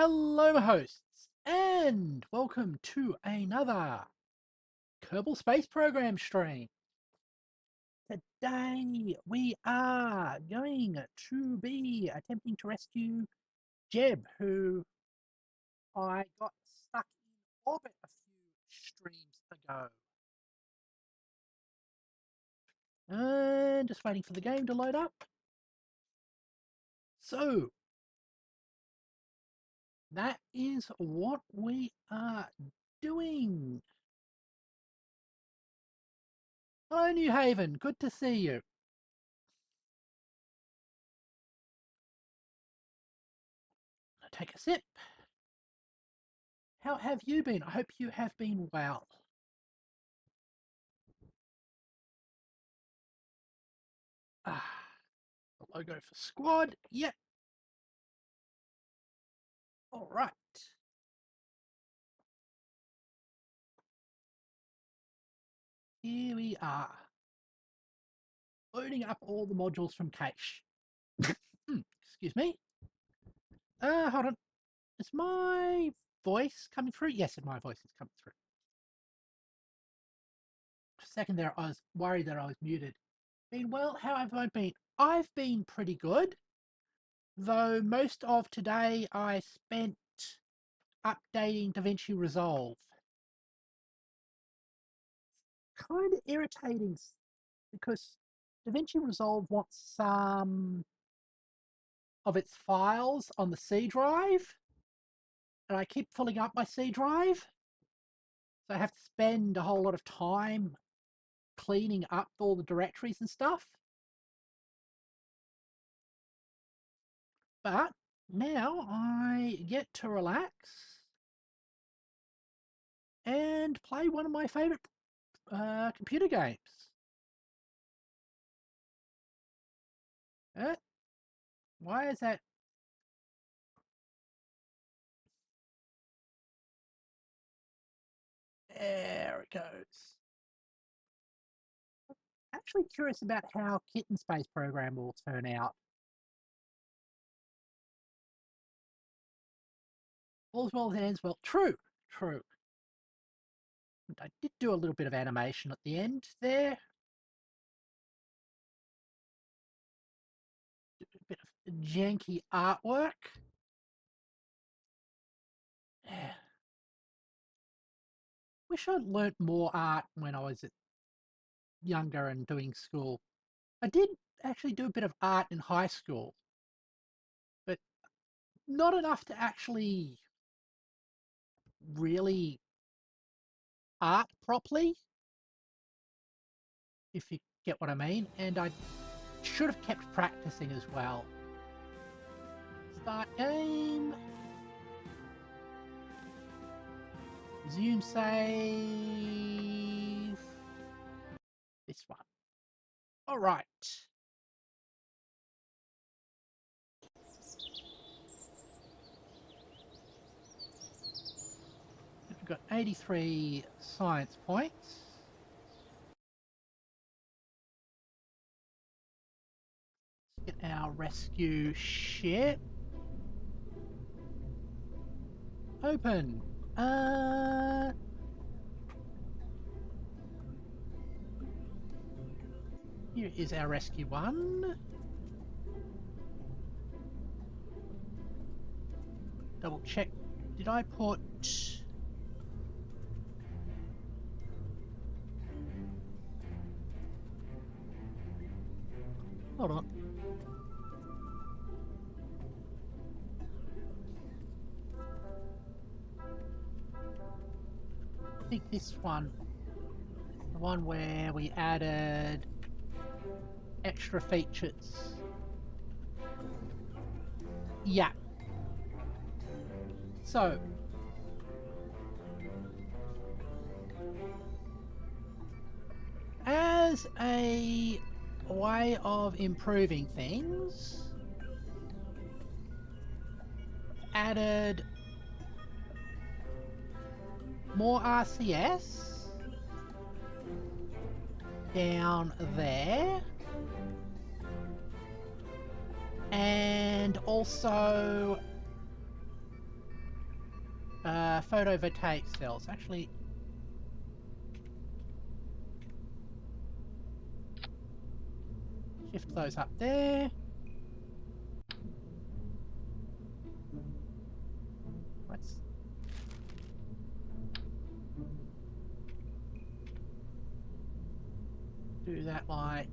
Hello, my hosts, and welcome to another Kerbal Space Program stream. Today, we are going to be attempting to rescue Jeb, who I got stuck in orbit a few streams ago. And just waiting for the game to load up. So, that is what we are doing. Hello, New Haven. Good to see you. I'll take a sip. How have you been? I hope you have been well. Ah, the logo for squad. Yep. All right. Here we are. Loading up all the modules from cache. Excuse me. Hold on. Is my voice coming through? Yes, my voice is coming through. For a second there, I was worried that I was muted. Been well? How have I been? I've been pretty good. Though most of today I spent updating DaVinci Resolve. Kind of irritating because DaVinci Resolve wants some of its files on the C drive, and I keep filling up my C drive, so I have to spend a whole lot of time cleaning up all the directories and stuff. But now I get to relax and play one of my favorite computer games. Why is that? There it goes. Actually curious about how Kitten Space Program will turn out. All's well that ends well. True, true. And I did do a little bit of animation at the end there. A bit of janky artwork. Yeah. Wish I'd learnt more art when I was younger and doing school. I did actually do a bit of art in high school, but not enough to actually really art properly, if you get what I mean. And I should have kept practicing as well. Start game. Resume save. This one. All right. We've got 83 science points. Let's get our rescue ship. Open. Here is our rescue one. Double check. Did I put... Hold on. I think this one, the one where we added extra features. Yeah. So, as a way of improving things, added more RCS down there, and also photovoltaic cells. Actually, shift those up there. Let's do that like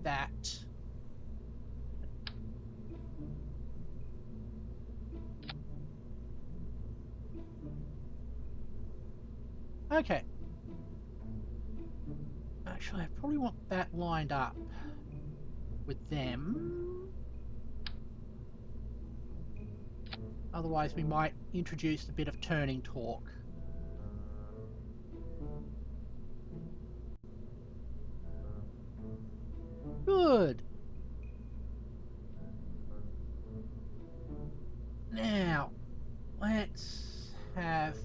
that. Okay. Actually, I probably want that lined up with them. Otherwise, we might introduce a bit of turning torque. Good. Now, let's have...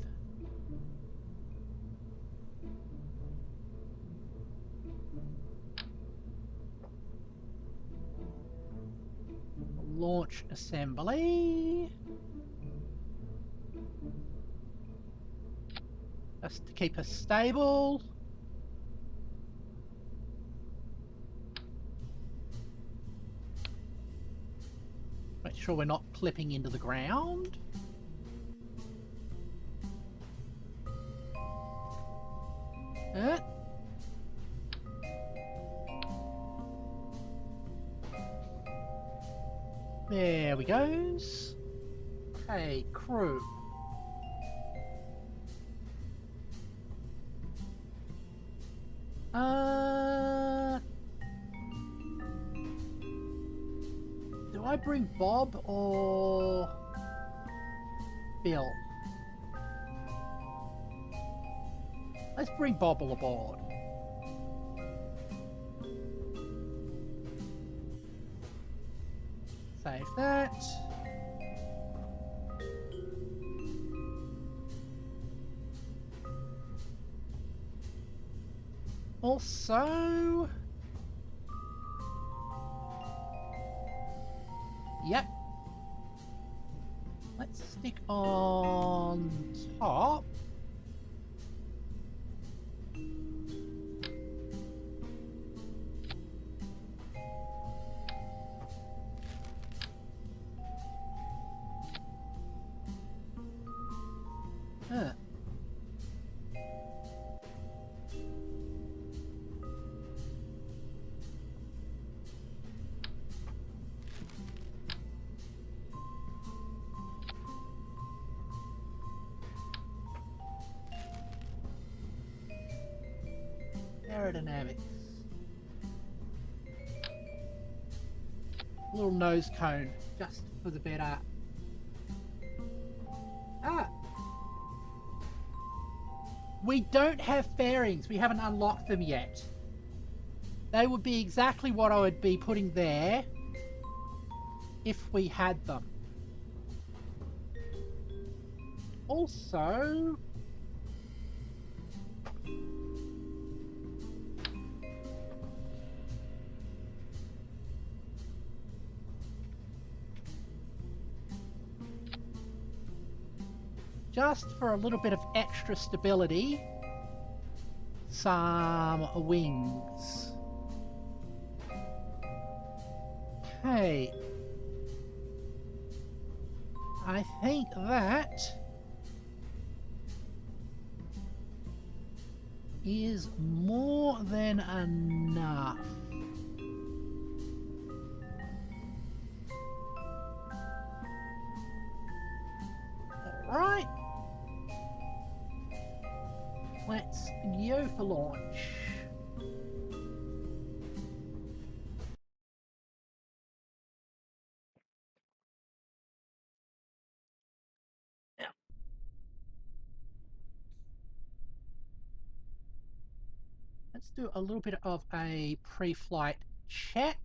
launch assembly. Just to keep us stable. Make sure we're not clipping into the ground. There we goes. Hey, crew. Do I bring Bob or Bill? Let's bring Bobble aboard. Save that. Also... Yep. Let's stick on top. Aerodynamics. Little nose cone, just for the better. We don't have fairings. We haven't unlocked them yet. They would be exactly what I would be putting there if we had them. Also... just for a little bit of extra stability, some wings. Okay. I think that is more than enough. All right. Let's go for launch. Now, let's do a little bit of a pre-flight check.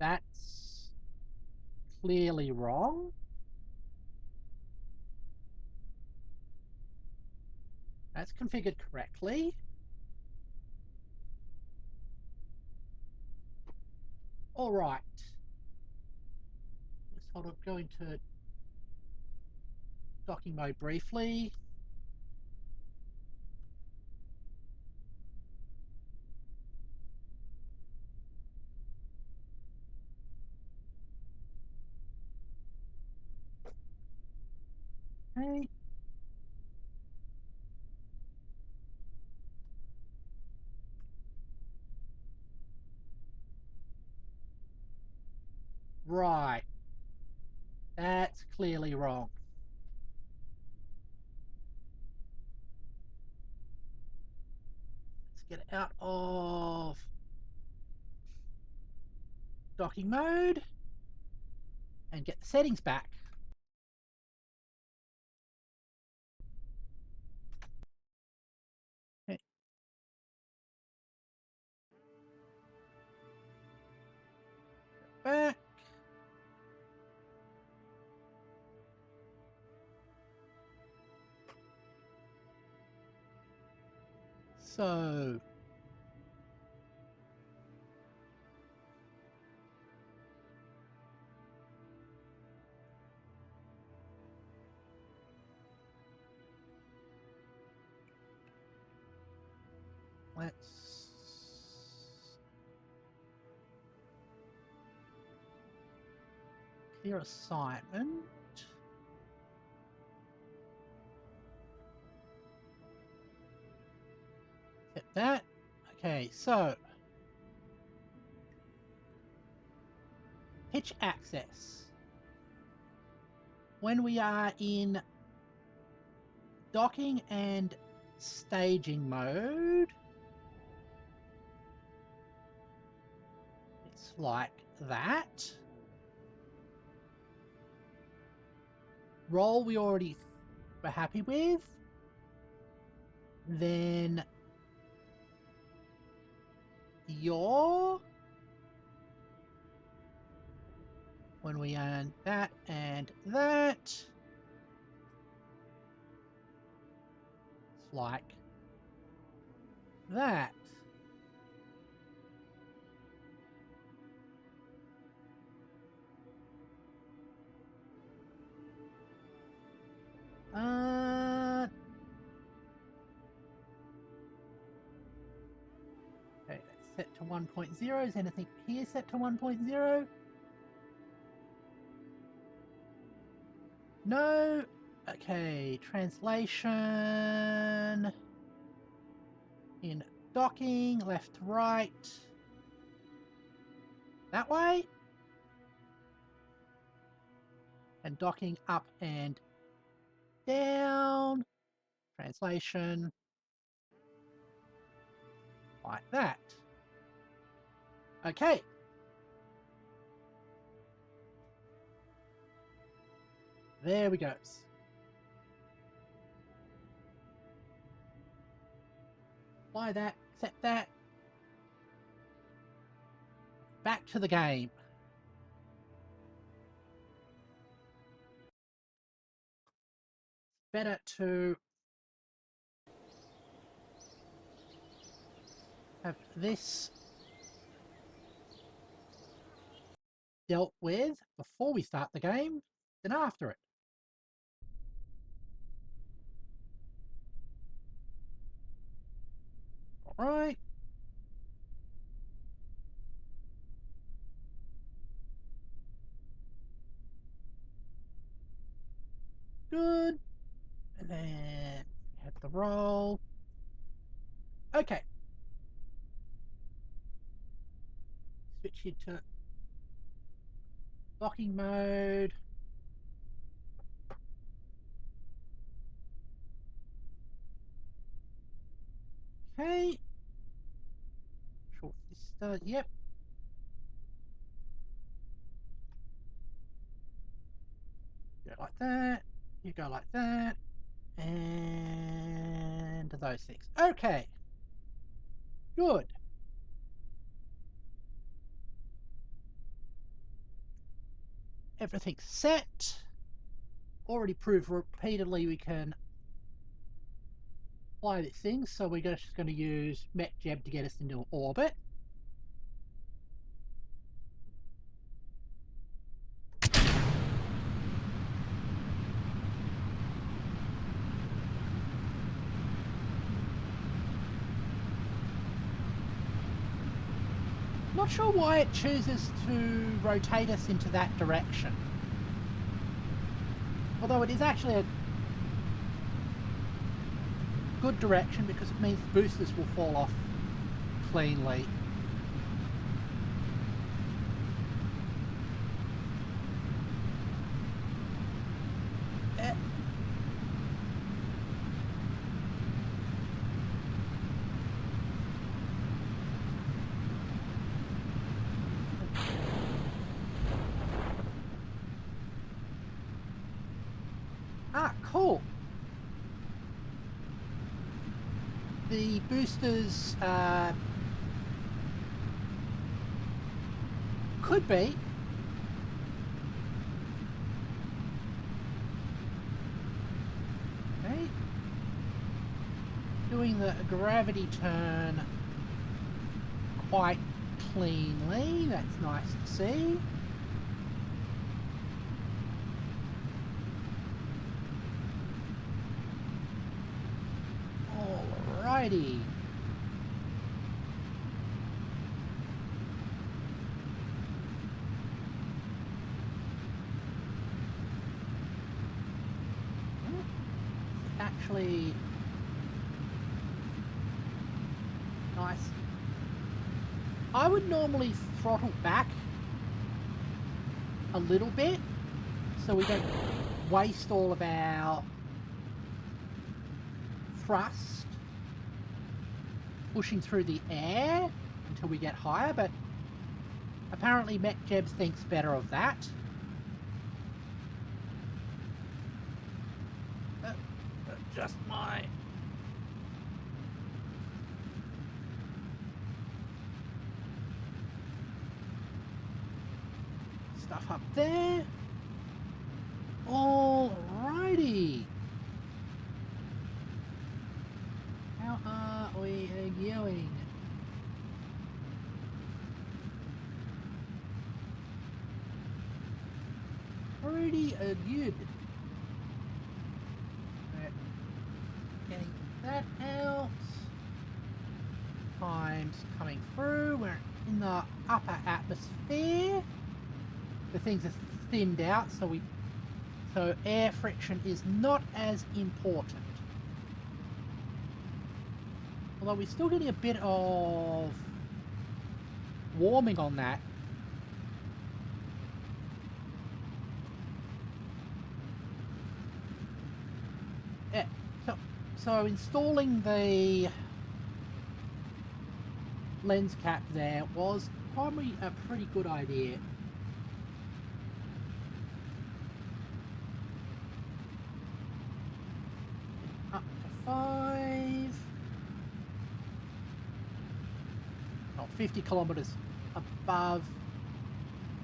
That's clearly wrong. That's configured correctly. All right. Let's hold on. Go into docking mode briefly. Okay. Right. That's clearly wrong. Let's get out of docking mode and get the settings back. Okay. Back. So let's clear assignment. Hit that. Okay, so pitch access. When we are in docking and staging mode, it's like that. Roll we already were happy with. Then yaw. When we earn that and that. It's like that. Okay, that's set to 1.0. Is anything here set to 1.0? No. Okay, translation. In docking, left to right. That way. And docking up and down. Translation. Like that. Okay. There we go. Apply that, accept that. Back to the game. Better to have this dealt with before we start the game than after it. All right. Good. And then we have the roll. Okay. Switch into locking mode. Okay. Short this. Yep. Go like that. You go like that. And those things. Okay. Good. Everything's set. Already proved repeatedly we can fly this thing, so we're just going to use MetJeb to get us into orbit. Not sure why it chooses to rotate us into that direction. Although it is actually a good direction because it means the boosters will fall off cleanly. Ah, cool. The boosters could be. Okay. Doing the gravity turn quite cleanly. That's nice to see. Alrighty. Actually nice. I would normally throttle back a little bit so we don't waste all of our thrust pushing through the air until we get higher, but apparently MechJebs thinks better of that. Just my stuff up there. Alrighty. How are we going? Pretty good. Right. Getting that out. Times coming through. We're in the upper atmosphere. The things are thinned out, so air friction is not as important. Although we're still getting a bit of warming on that. Yeah. So installing the lens cap there was probably a pretty good idea. Getting up to 5. Not 50 kilometers above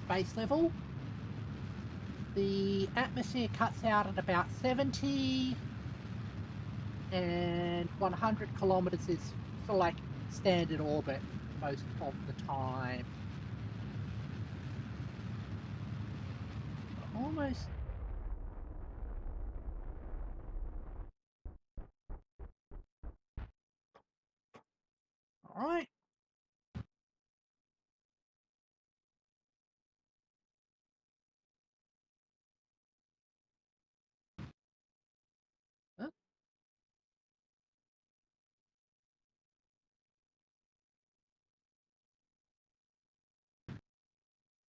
space level. The atmosphere cuts out at about 70, and 100 kilometers is sort of like standard orbit most of the time. Almost. All right. Huh?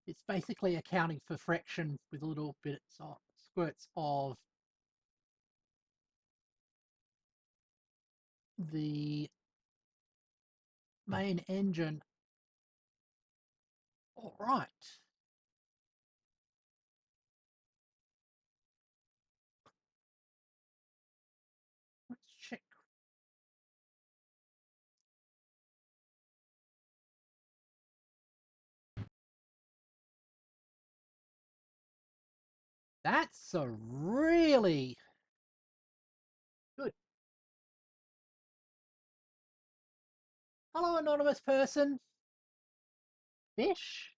It's basically accounting for friction with little bits of squirts of the main engine. All right. Let's check. That's a really good. Hello, anonymous person. Fish.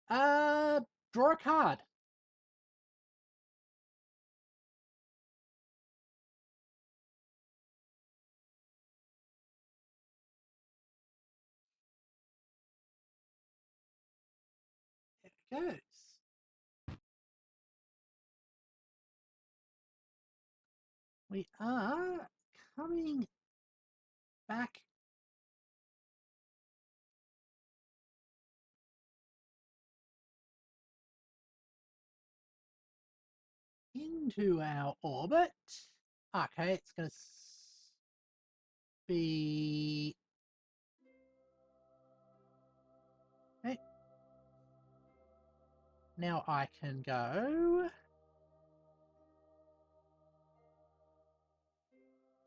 Uh, draw a card. it goes. We are coming back into our orbit. Okay, it's going to be... Okay. Now I can go...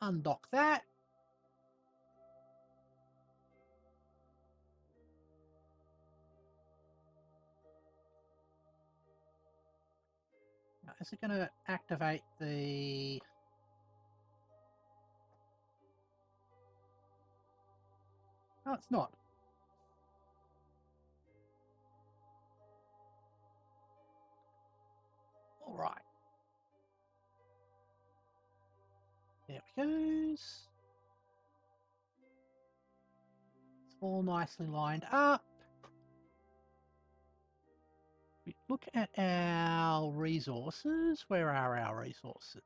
Undock that. Now, is it going to activate the... No, it's not. All right. There it goes. It's all nicely lined up. We look at our resources. Where are our resources?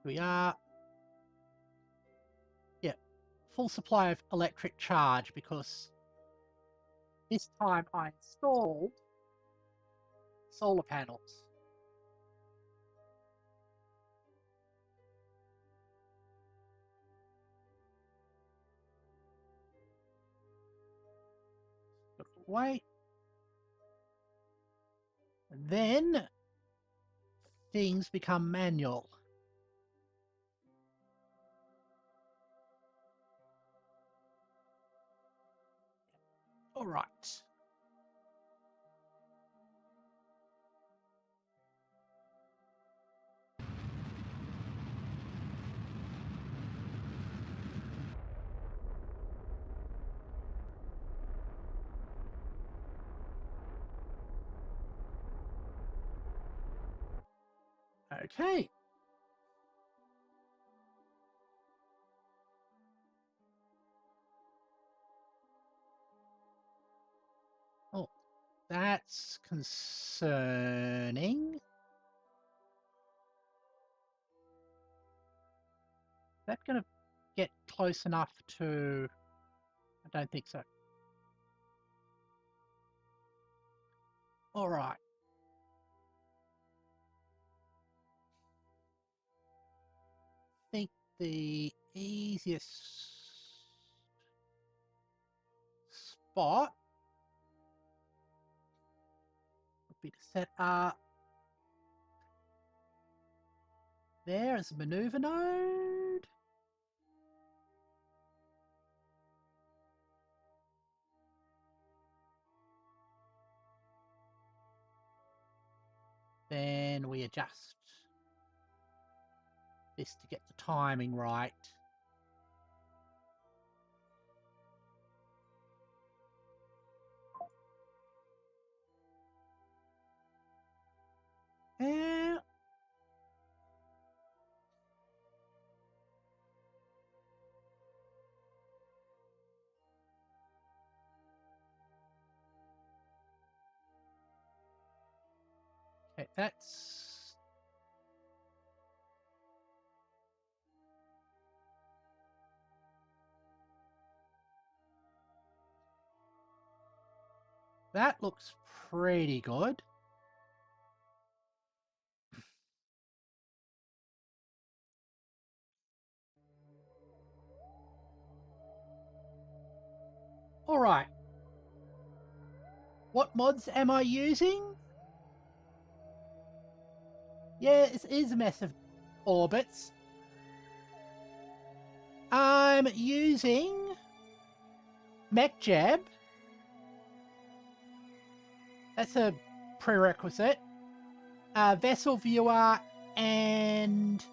We are... Yeah, full supply of electric charge because this time I installed solar panels. But wait. And then things become manual. All right. Okay. Oh, that's concerning. Is that going to get close enough to... I don't think so. All right. I think the easiest spot would be to set up there as a maneuver node. Then we adjust this to get the timing right. And okay, that looks pretty good. All right. What mods am I using? Yeah, it is a mess of orbits. I'm using MechJab. That's a prerequisite. Vessel Viewer and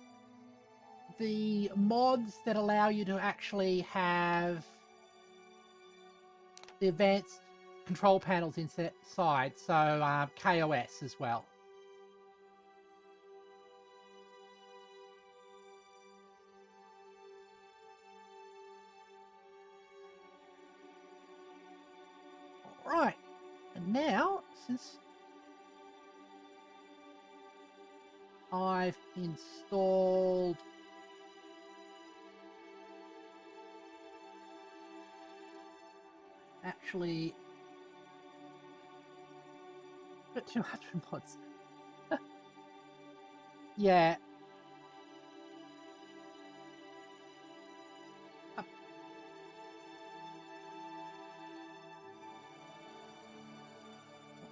the mods that allow you to actually have the advanced control panels inside, so KOS as well. All right, now, since I've installed actually got 200 mods. Yeah.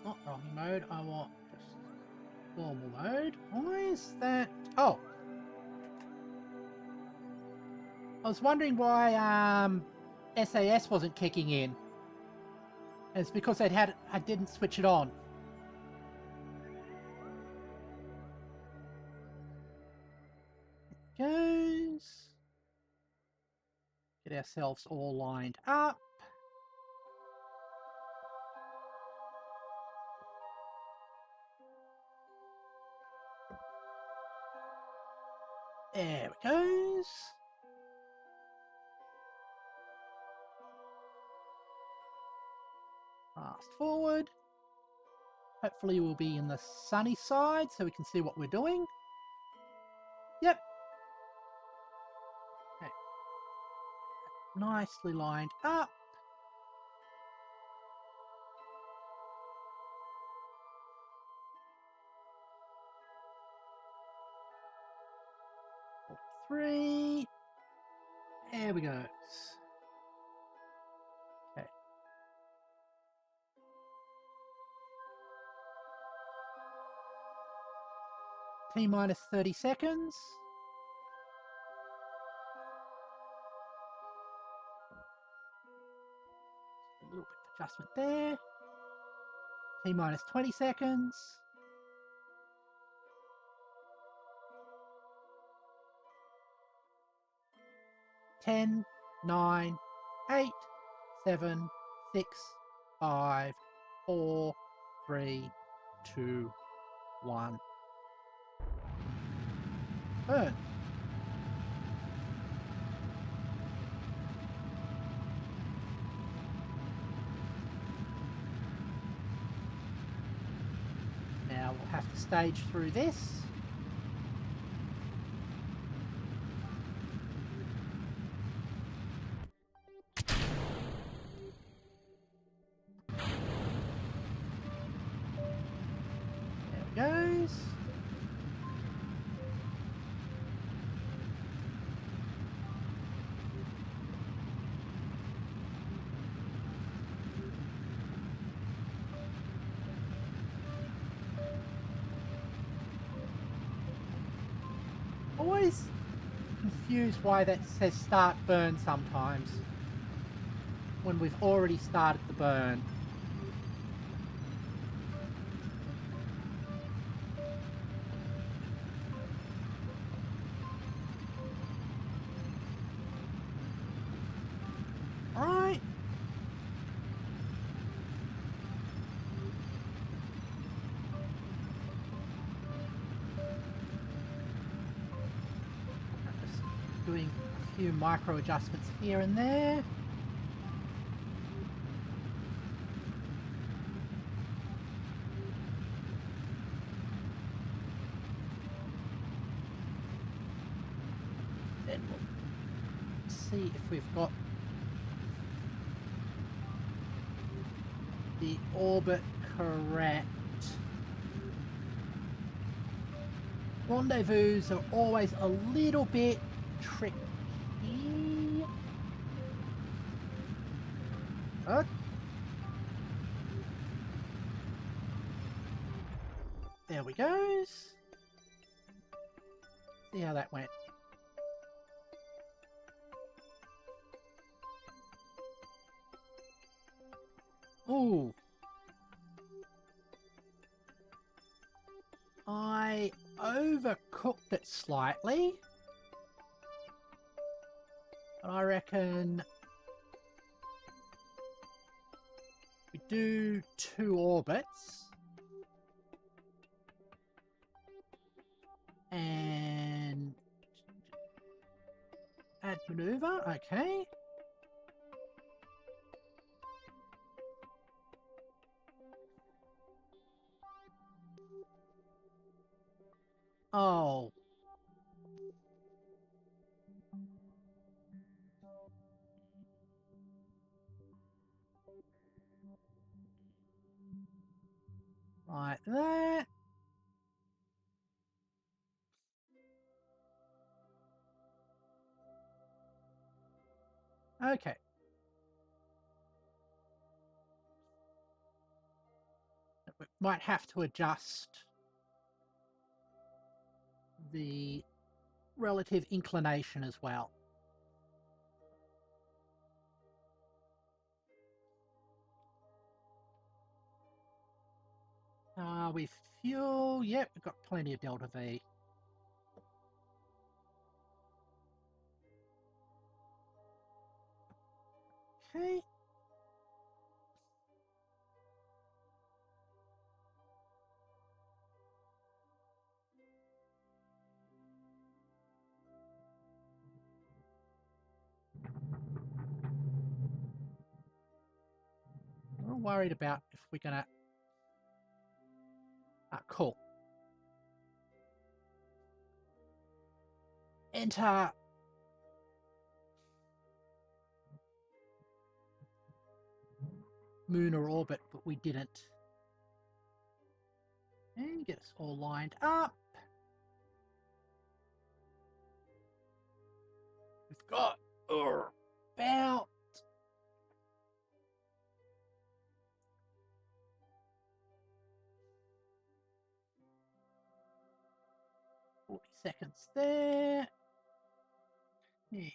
Not wrong mode, I want just normal mode. Why is that? Oh! I was wondering why SAS wasn't kicking in. It's because I didn't switch it on. It goes. Get ourselves all lined up. There it goes. Fast forward. Hopefully we'll be in the sunny side so we can see what we're doing. Yep. Okay. Nicely lined up. Three. There we go. Okay. T minus 30 seconds. A little bit of adjustment there. T minus 20 seconds. 10, 9, 8, 7, 6, 5, 4, 3, 2, 1. Burn. Now we'll have to stage through this. There it goes. Always confused why that says start burn sometimes when we've already started the burn. Alright. Just doing a few micro adjustments here and there. Then we'll see if we've got the orbit correct. Rendezvous are always a little bit tricky. There we go. See how that went. Ooh. I overcooked it slightly. But I reckon we do 2 orbits. And add maneuver, okay. Like that. Okay. We might have to adjust the relative inclination as well. With fuel, yep, we've got plenty of delta V. Okay. I'm worried about if we're gonna. Cool. Enter lunar orbit, but we didn't. And get us all lined up. We've got about 40 seconds there. Yeah.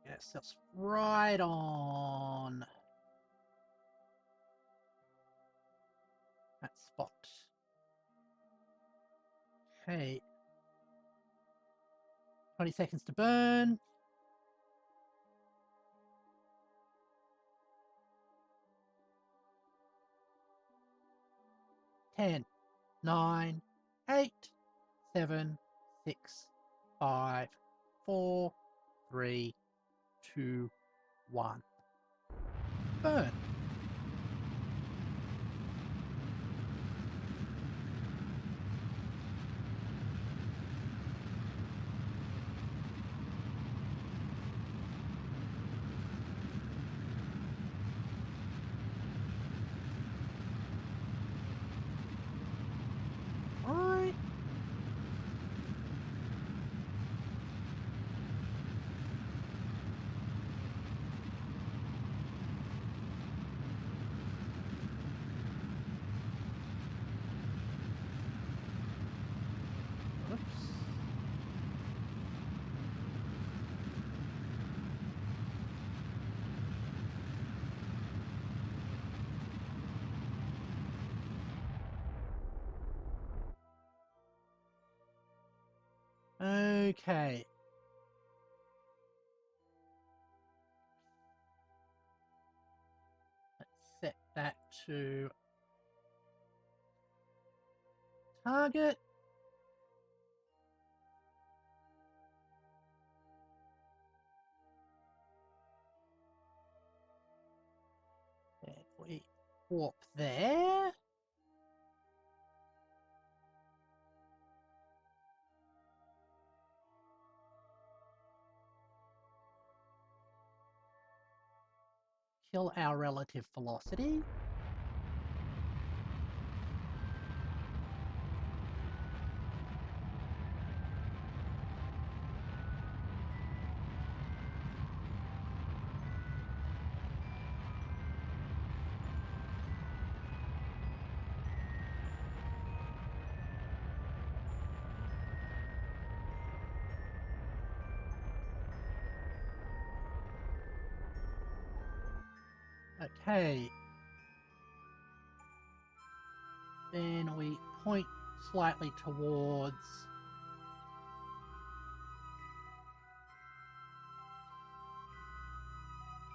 Get ourselves right on that spot. Okay. 20 seconds to burn. 10, 9, 8, 7, 6, 5, 4, 3, 2, 1. Burn. Alright. Oops. Okay. Let's set that to target. And we warp there. Kill our relative velocity. Okay. Then we point slightly towards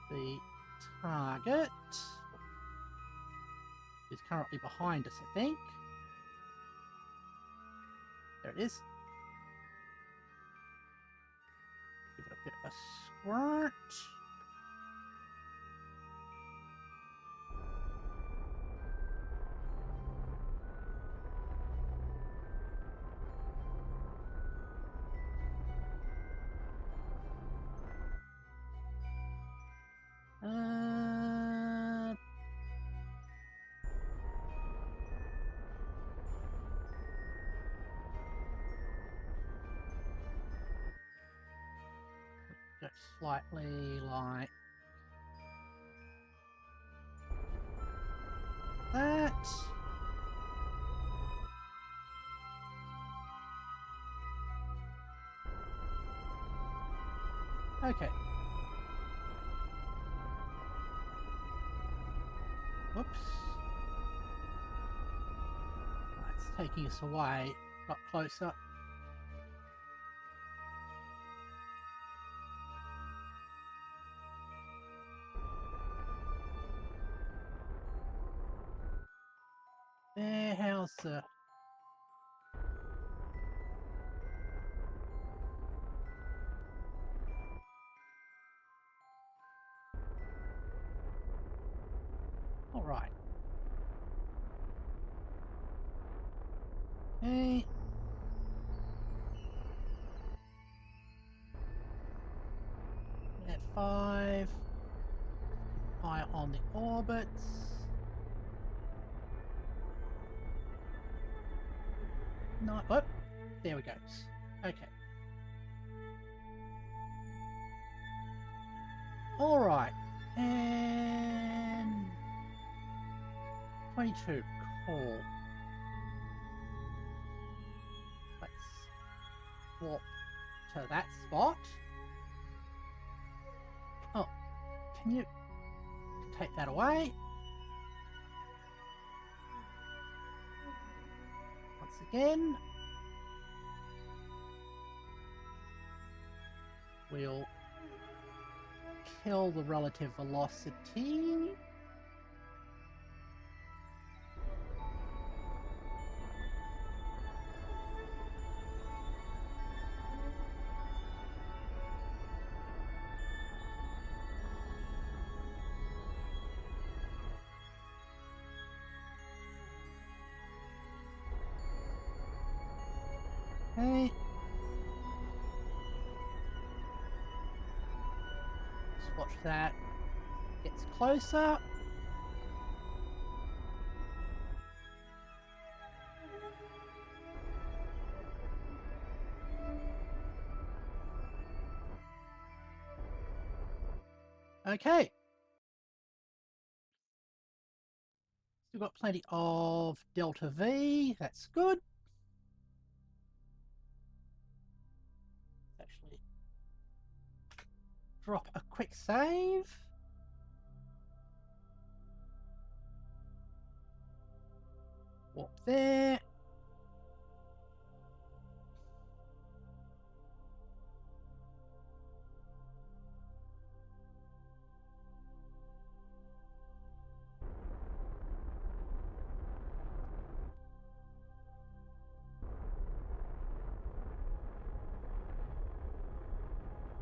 the target. Who's currently behind us, I think. There it is. Give it a bit of a squirt. Just slightly like that. Okay. Whoops. That's taking us away. Got closer. There, how's the... Alright. Okay. At 5. Eye on the orbits. No, oh, there we go. Okay. Alright. And 22. Cool. Let's warp to that spot. Oh, can you take that away? Once again. We'll kill the relative velocity. Okay. Just watch that. Gets closer. Okay. Still got plenty of delta V. That's good. Actually, drop a quick save. Warp there.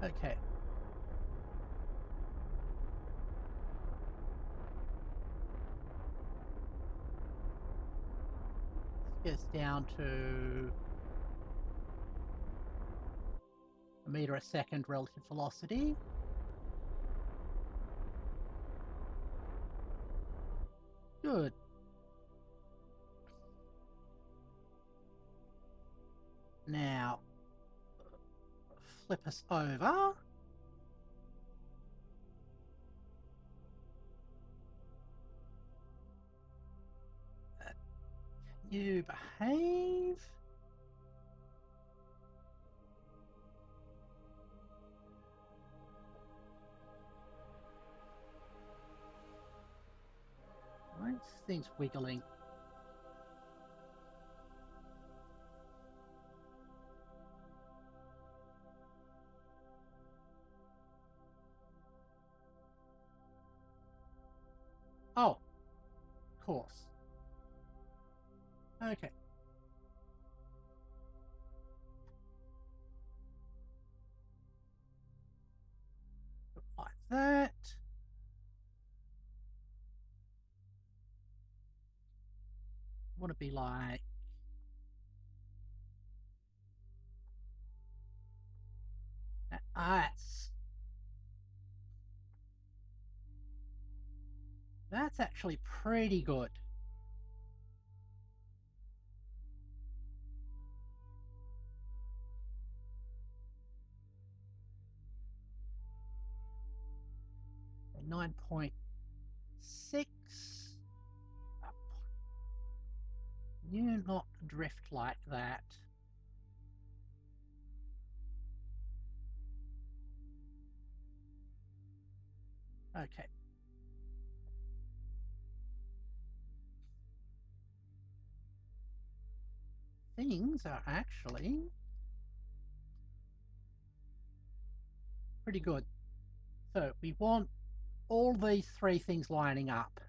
Okay. This gets down to a meter a second relative velocity. Good. Now, flip us over. You behave. Why is things wiggling? Oh, of course. Okay. Like that. Want to be like that. That's actually pretty good. 9.6. You not drift like that. Okay. Things are actually pretty good. So we want all these three things lining up.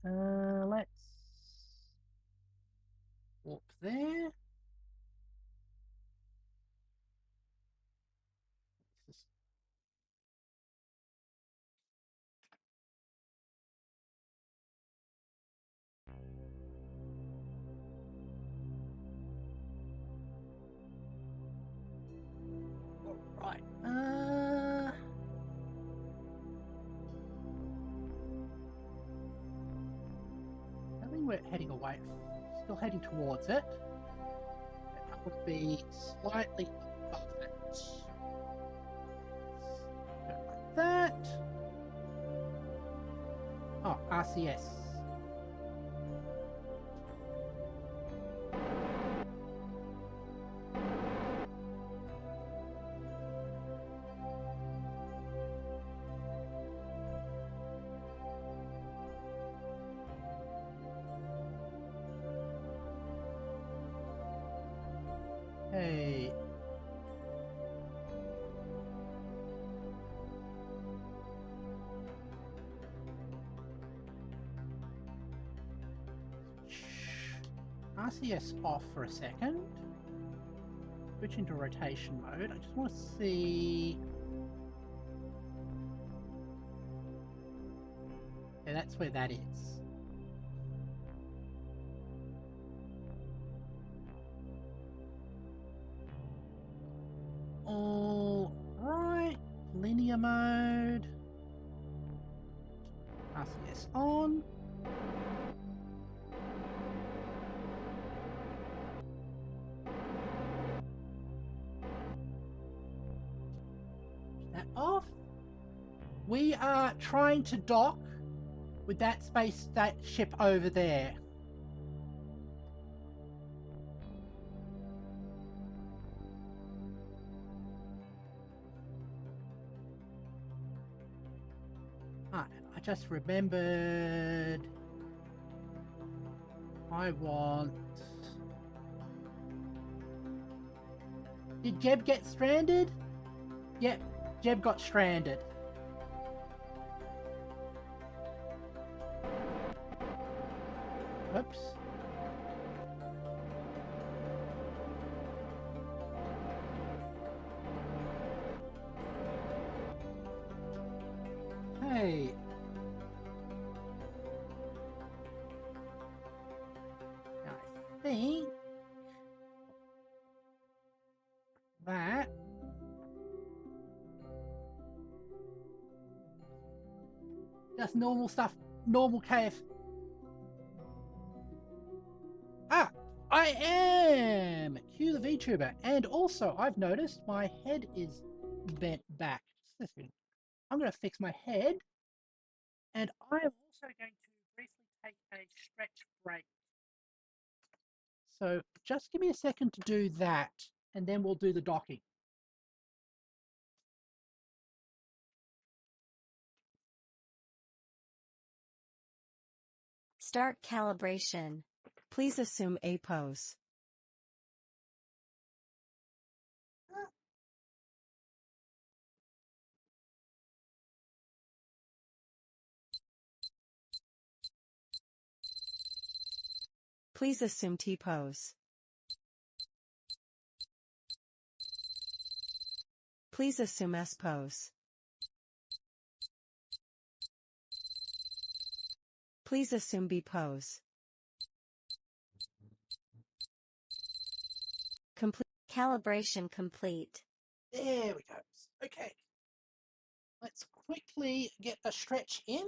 Let's warp there. Right. I think we're heading away. Still heading towards it. That would be slightly above it. Go like that. Oh, RCS. Hey. RCS off for a second. Switch into rotation mode. I just want to see. Yeah, that's where that is. All right. Linear mode. RCS on. That off. We are trying to dock with that ship over there. Ah, I just remembered. I want. Did Jeb get stranded? Yep, Jeb got stranded. Oops. Hey. Now I think that just normal stuff, normal KF. Ah, I am Q the VTuber, and also I've noticed my head is bent back. Just a second. I'm going to fix my head, and I am also going to briefly take a stretch break. So just give me a second to do that, and then we'll do the docking. Start calibration. Please assume a pose. Please assume T-pose. Please assume S-pose. Please assume B-pose. Complete. Calibration complete. There we go. Okay. let's quickly get a stretch in.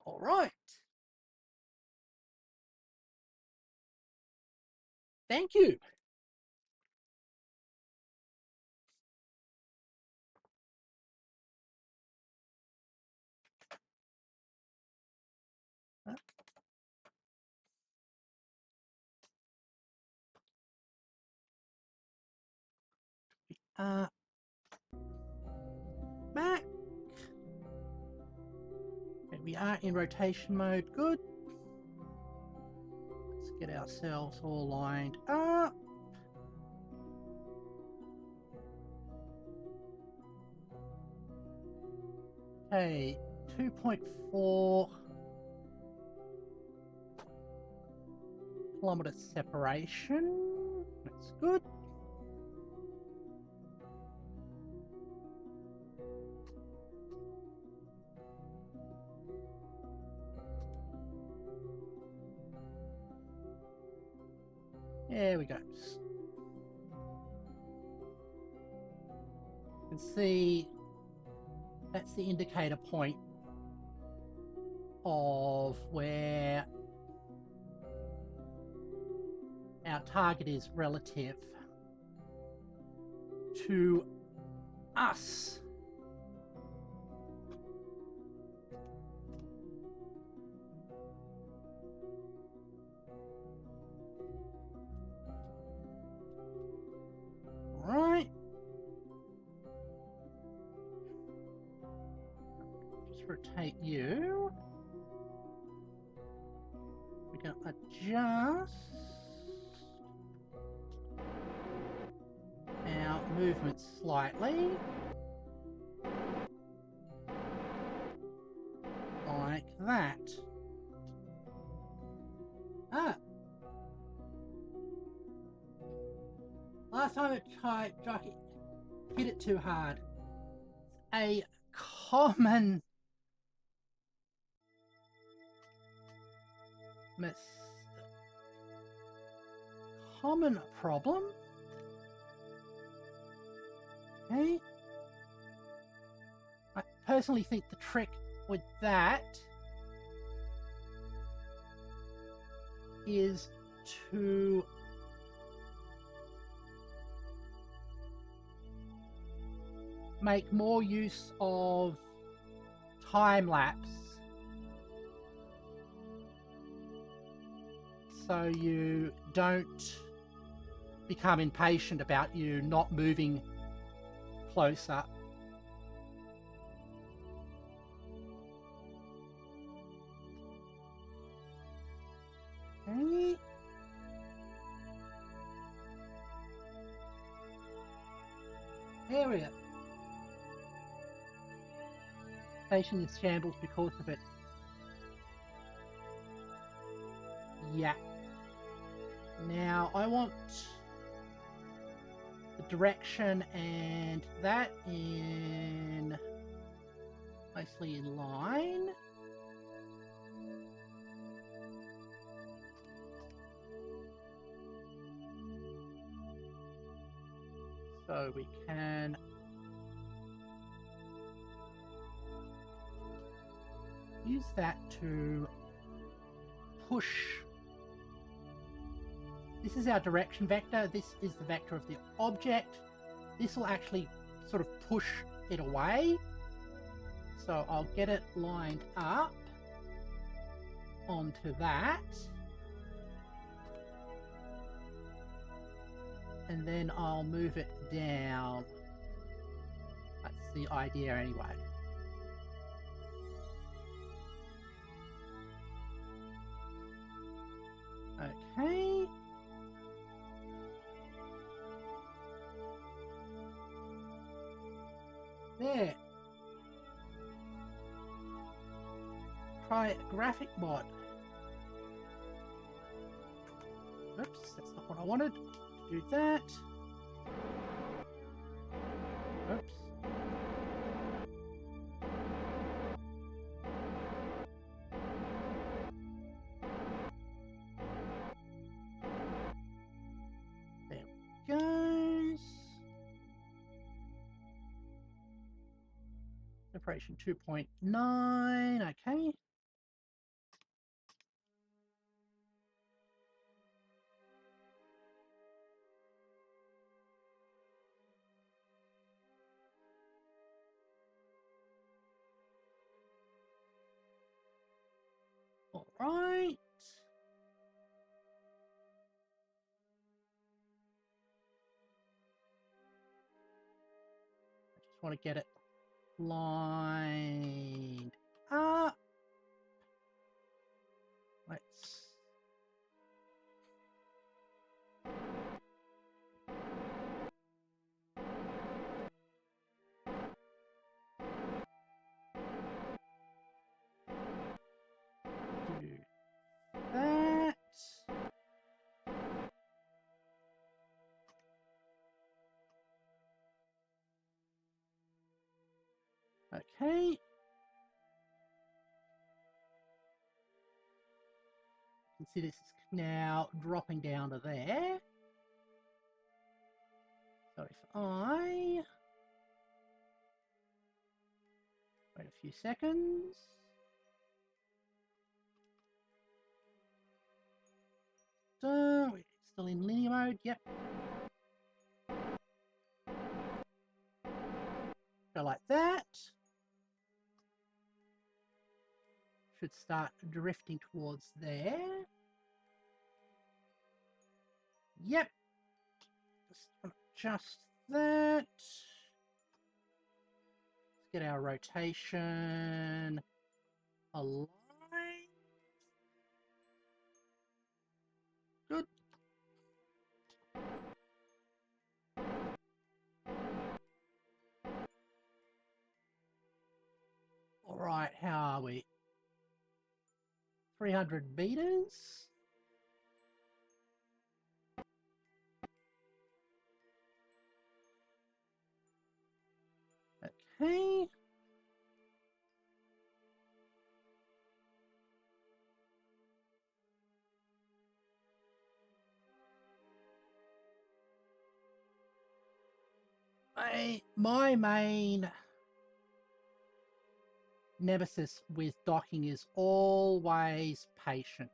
All right. Thank you. Uh, back. And we are in rotation mode. Good. Let's get ourselves all lined up. Okay, 2.4 kilometer separation. That's good. There we go. You can see that's the indicator point of where our target is relative to us. Right. Just rotate you. We're going to adjust our movement slightly. Like that. Ah. Last time it tried, hit it too hard. A common problem. Okay. I personally think the trick with that is to make more use of time lapse so you don't become impatient about you not moving closer. Okay. Area. Station is shambles because of it. Yeah. Now I want the direction and that in mostly in line. So we can use that to push. This is our direction vector. This is the vector of the object. This will actually sort of push it away. So I'll get it lined up onto that. And then I'll move it down. That's the idea anyway. Okay. There. try a graphic mod. Oops, that's not what I wanted. Do that. Oops. There it goes. Separation 2.9, okay. All right. I just want to get it lined up. Let's do that. Okay. You can see this is now dropping down to there. So if I wait a few seconds. So we're still in linear mode, yep. Go like that. Should start drifting towards there. Yep. Just adjust that. Let's get our rotation aligned. Good. All right, how are we? 300 meters. Okay. My main nemesis with docking is always patience.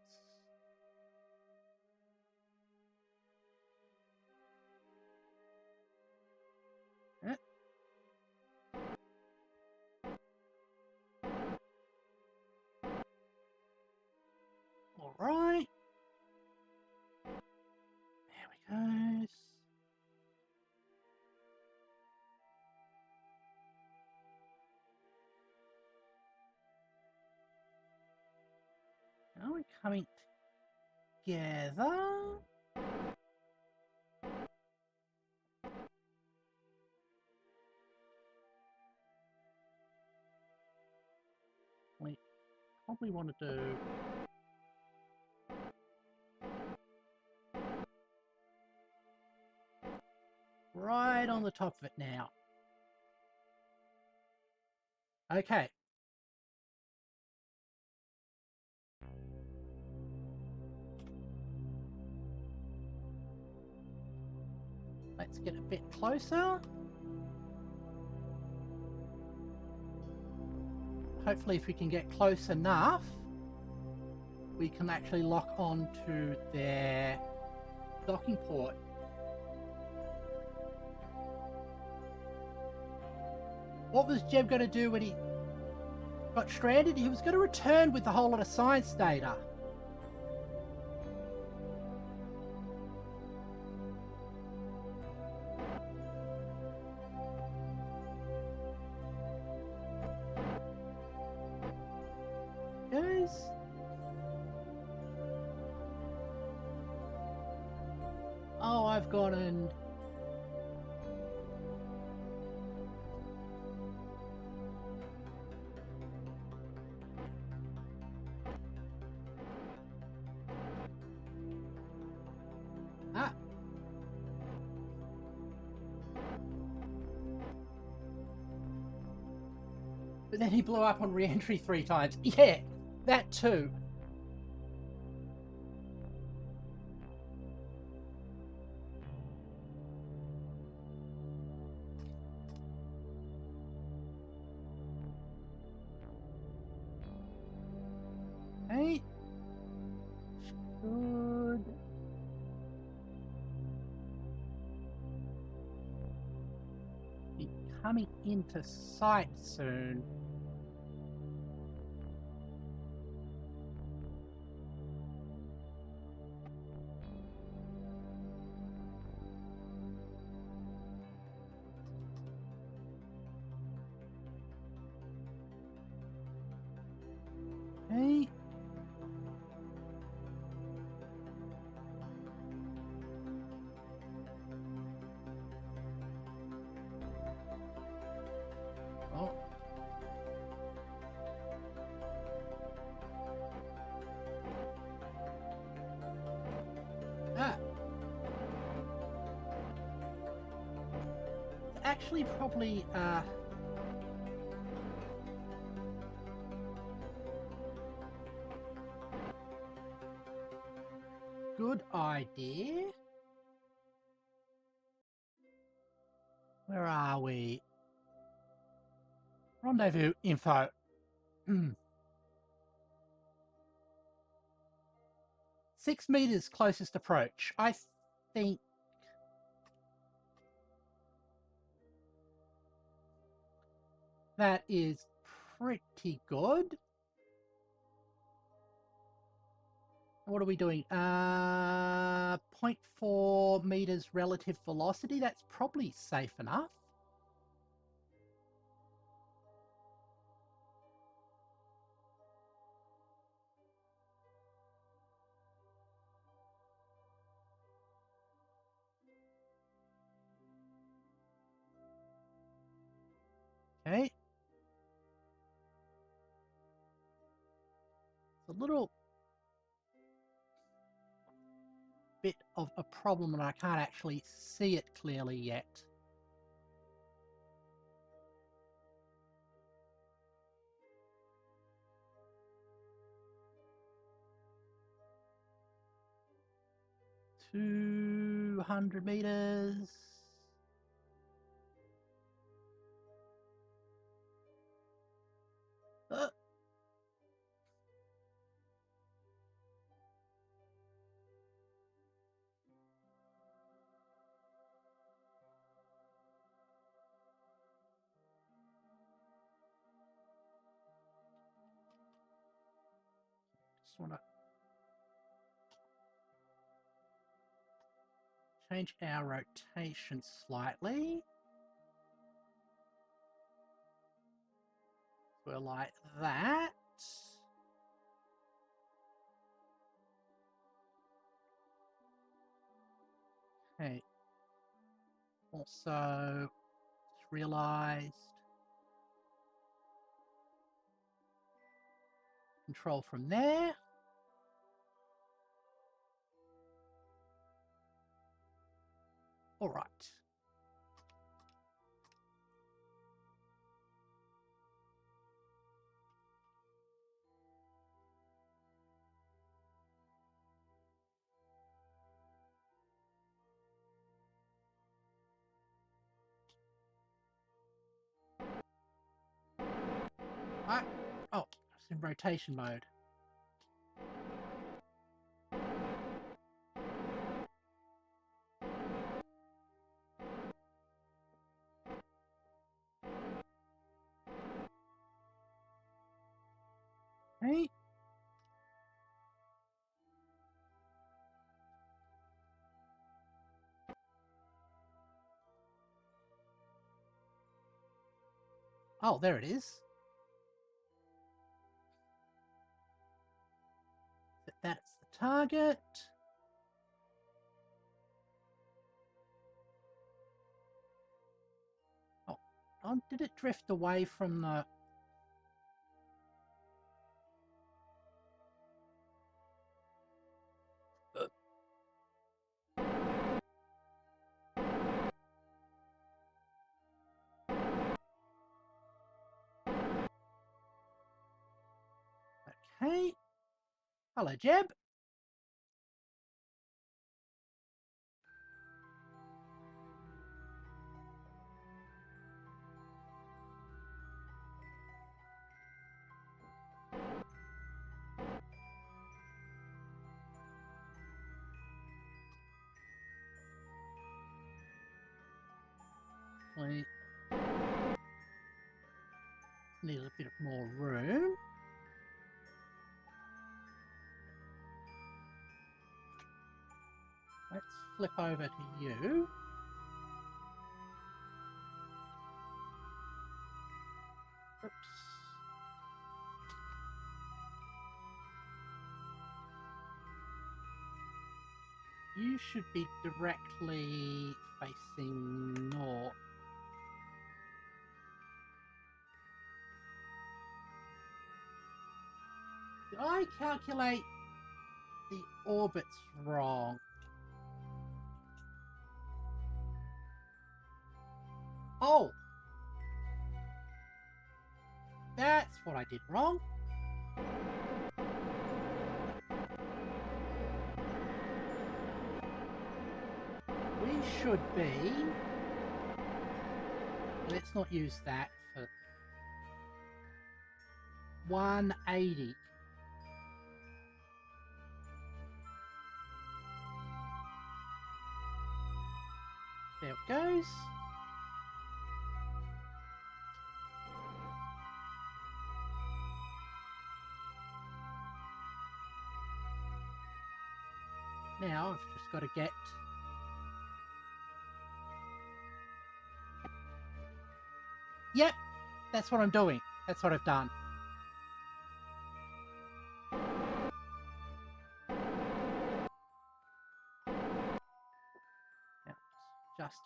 All right. There we go. Now we're coming together. We probably want to do right on the top of it now. Okay. Let's get a bit closer. Hopefully if we can get close enough, we can actually lock on to their docking port. What was Jeb going to do when he got stranded? He was going to return with a whole lot of science data. Guys? Oh, I've gone and... But then he blew up on re-entry 3 times. Yeah, that too. Hey. Good. Be coming into sight soon. Hey. Oh. Ah. Actually, probably, good idea. Where are we? Rendezvous info. 6 meters closest approach. I think that is pretty good. What are we doing? 0.4 meters relative velocity. That's probably safe enough. Okay. It's a little bit of a problem and I can't actually see it clearly yet. $200 meters. Uh, just want to change our rotation slightly. We're like that. Okay. Also, just realized control from there. All right. Oh, it's in rotation mode. Hey. Oh, there it is. That's the target. Oh, did it drift away from the... Okay. Hello, Jeb. We need a bit more room. Let's flip over to you. Oops. You should be directly facing north. Did I calculate the orbits wrong? Oh! That's what I did wrong. We should be... Let's not use that for 180. There it goes. Now I've just got to get... Yep, that's what I'm doing. That's what I've done. Now, just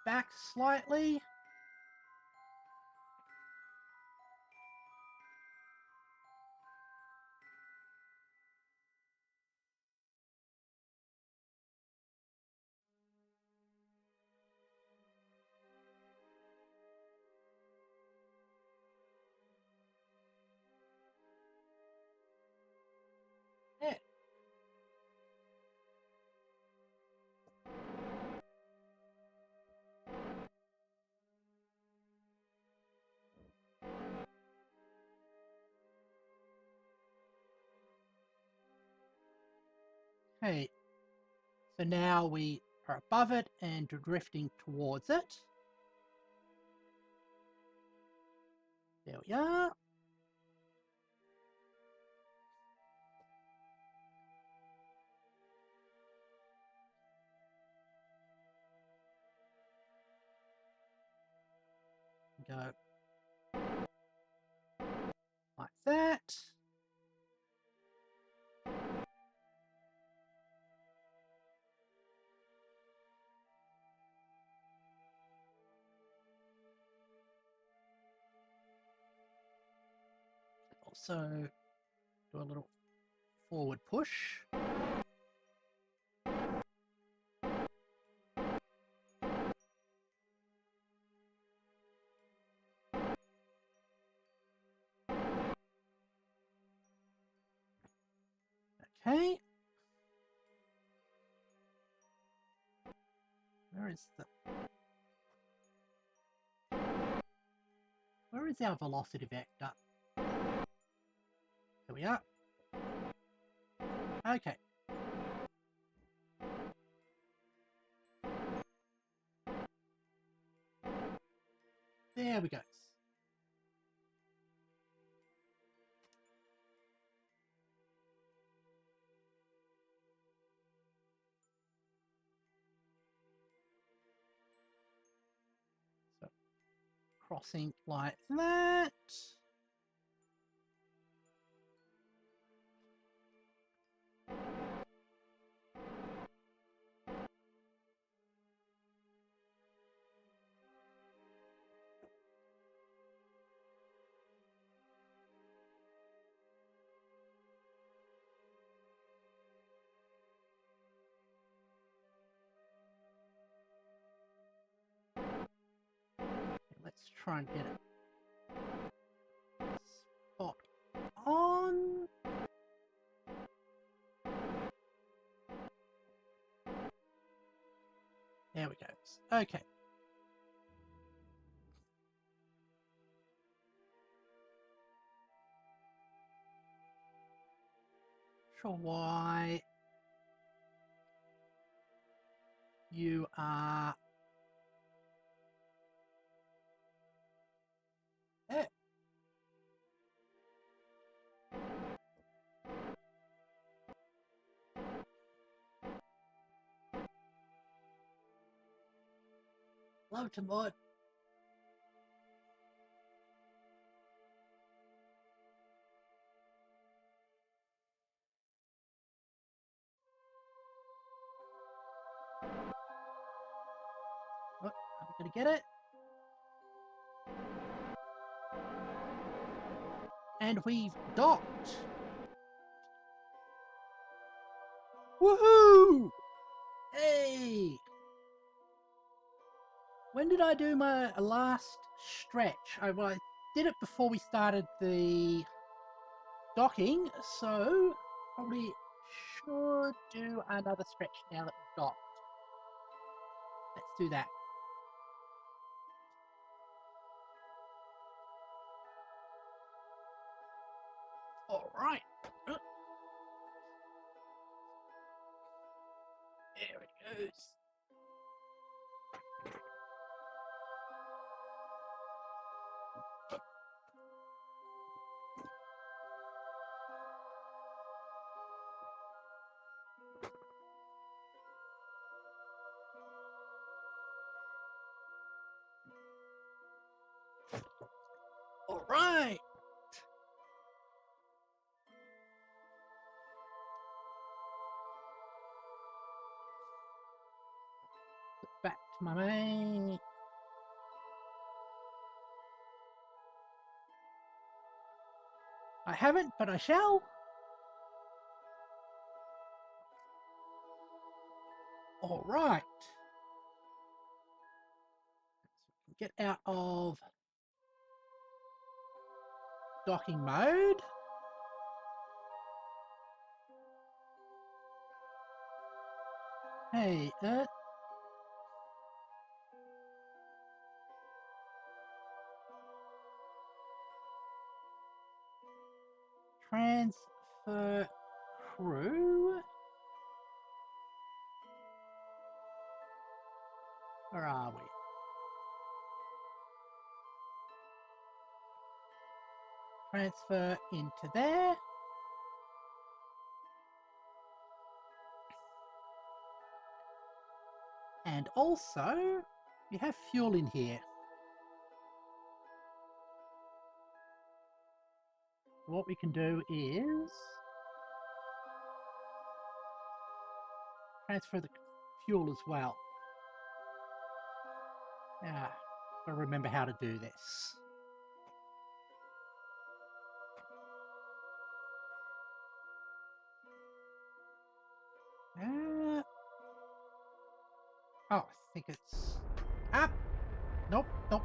back slightly. Yeah. Okay, so now we are above it and drifting towards it. There we are. Go like that. Also do a little forward push. Okay. Where is the... Where is our velocity vector? There we are. Okay. There we go. So crossing like that. Let's try and get it spot on. There we go. Okay. Sure why you are there. Love to mod. What? Are we gonna get it? And we've docked. Woohoo! Hey! When did I do my last stretch? Well, I did it before we started the docking, so probably should do another stretch now that we've docked. Let's do that. All right. There it goes. All right. Back to my main. I haven't, but I shall. All right. So get out of docking mode. Hey, transfer crew. Where are we? Transfer into there. And also, we have fuel in here. What we can do is transfer the fuel as well. Gotta remember how to do this. Oh, I think it's up. Nope, nope.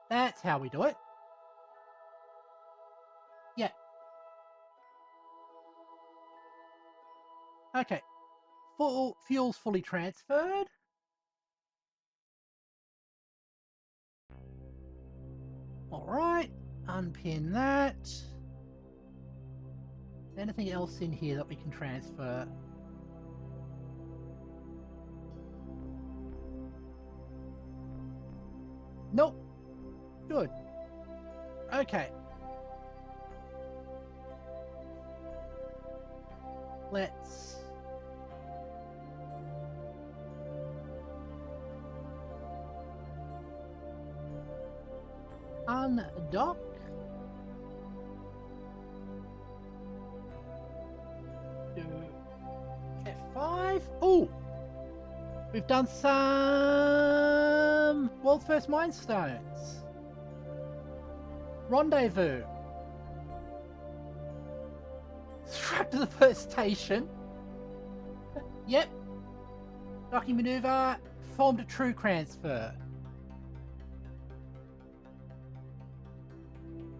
That's how we do it. Yeah. Okay. Fuel's fully transferred. Alright. Unpin that. Anything else in here that we can transfer? Nope. Good. Okay. Let's undock. Do F5. Oh! We've done some world's first milestones. Rendezvous. Strapped to the first station. Yep. Docking maneuver. Formed a true transfer.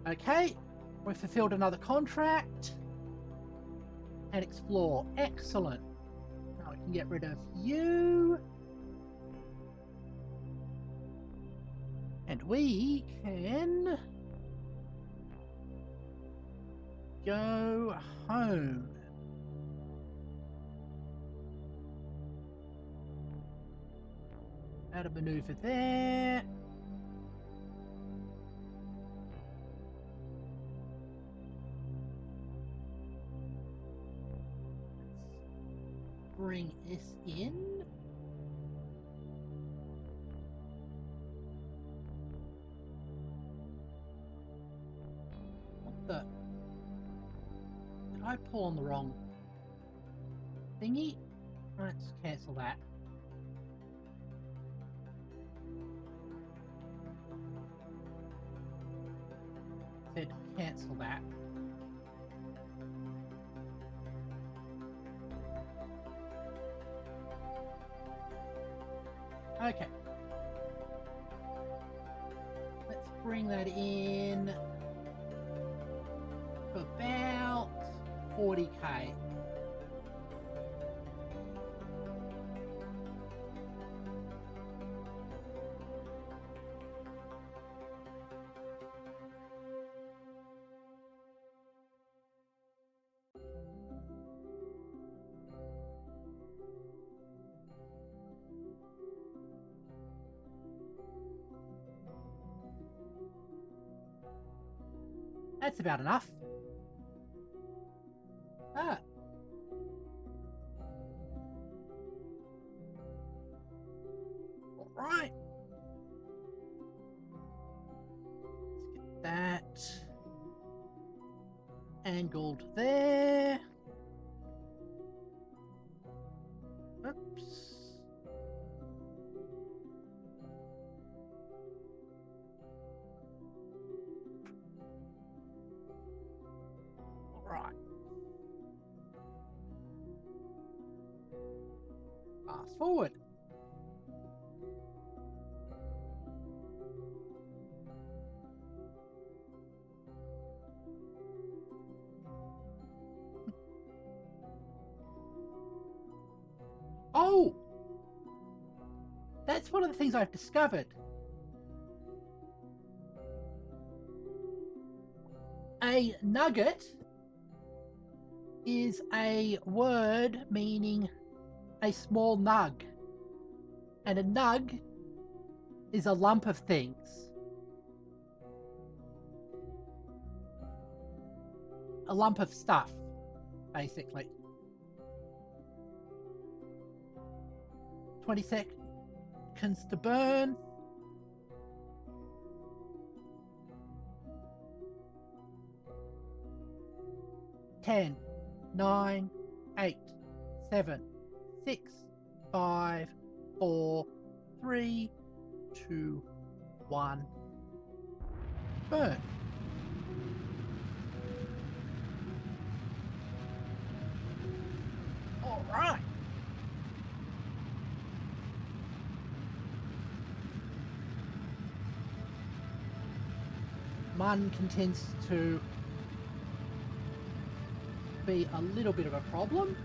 Okay, we've fulfilled another contract. And explore. Excellent. Now we can get rid of you. And we can go home. Out of maneuver there. Let's bring this in. What the? Did I pull on the wrong thingy? Let's cancel that. Said cancel that. Okay. Let's bring that in to about 40k. That's about enough. Ah. All right. Let's get that angled there. Oops. All right. Fast forward. Oh! That's one of the things I've discovered. A nugget is a word meaning a small nug. And a nug is a lump of things. A lump of stuff, basically. 20 seconds to burn. Ten, 9, 8, 7, 6, 5, 4, 3, 2, 1. Burn. All right. Mun continues to be a little bit of a problem.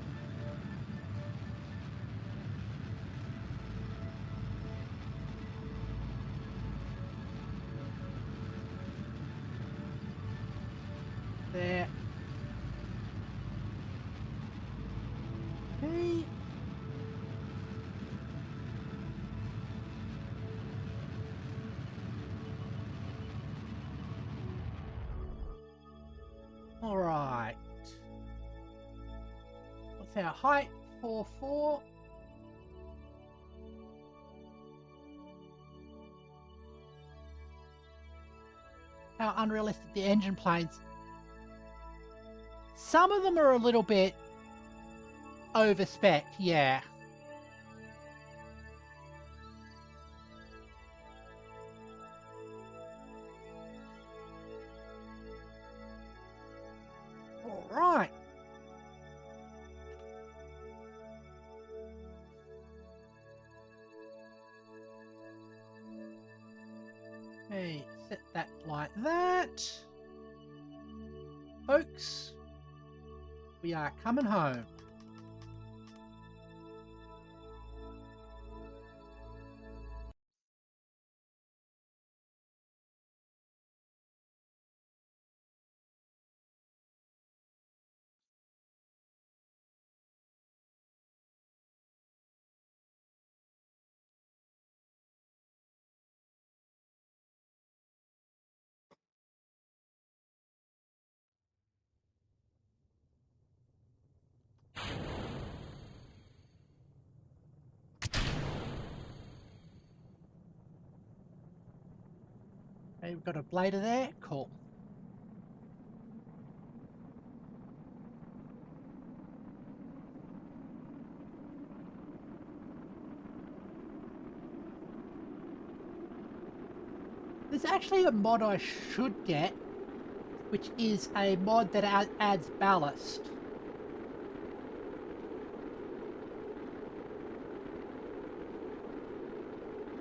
There. Okay. All right. What's our height? 4'4". How unrealistic the engine planes. Some of them are a little bit over spec, yeah. All right. Okay, set that like that. folks. We are coming home. Okay, we've got a blader there. Cool. There's actually a mod I should get, which is a mod that adds ballast.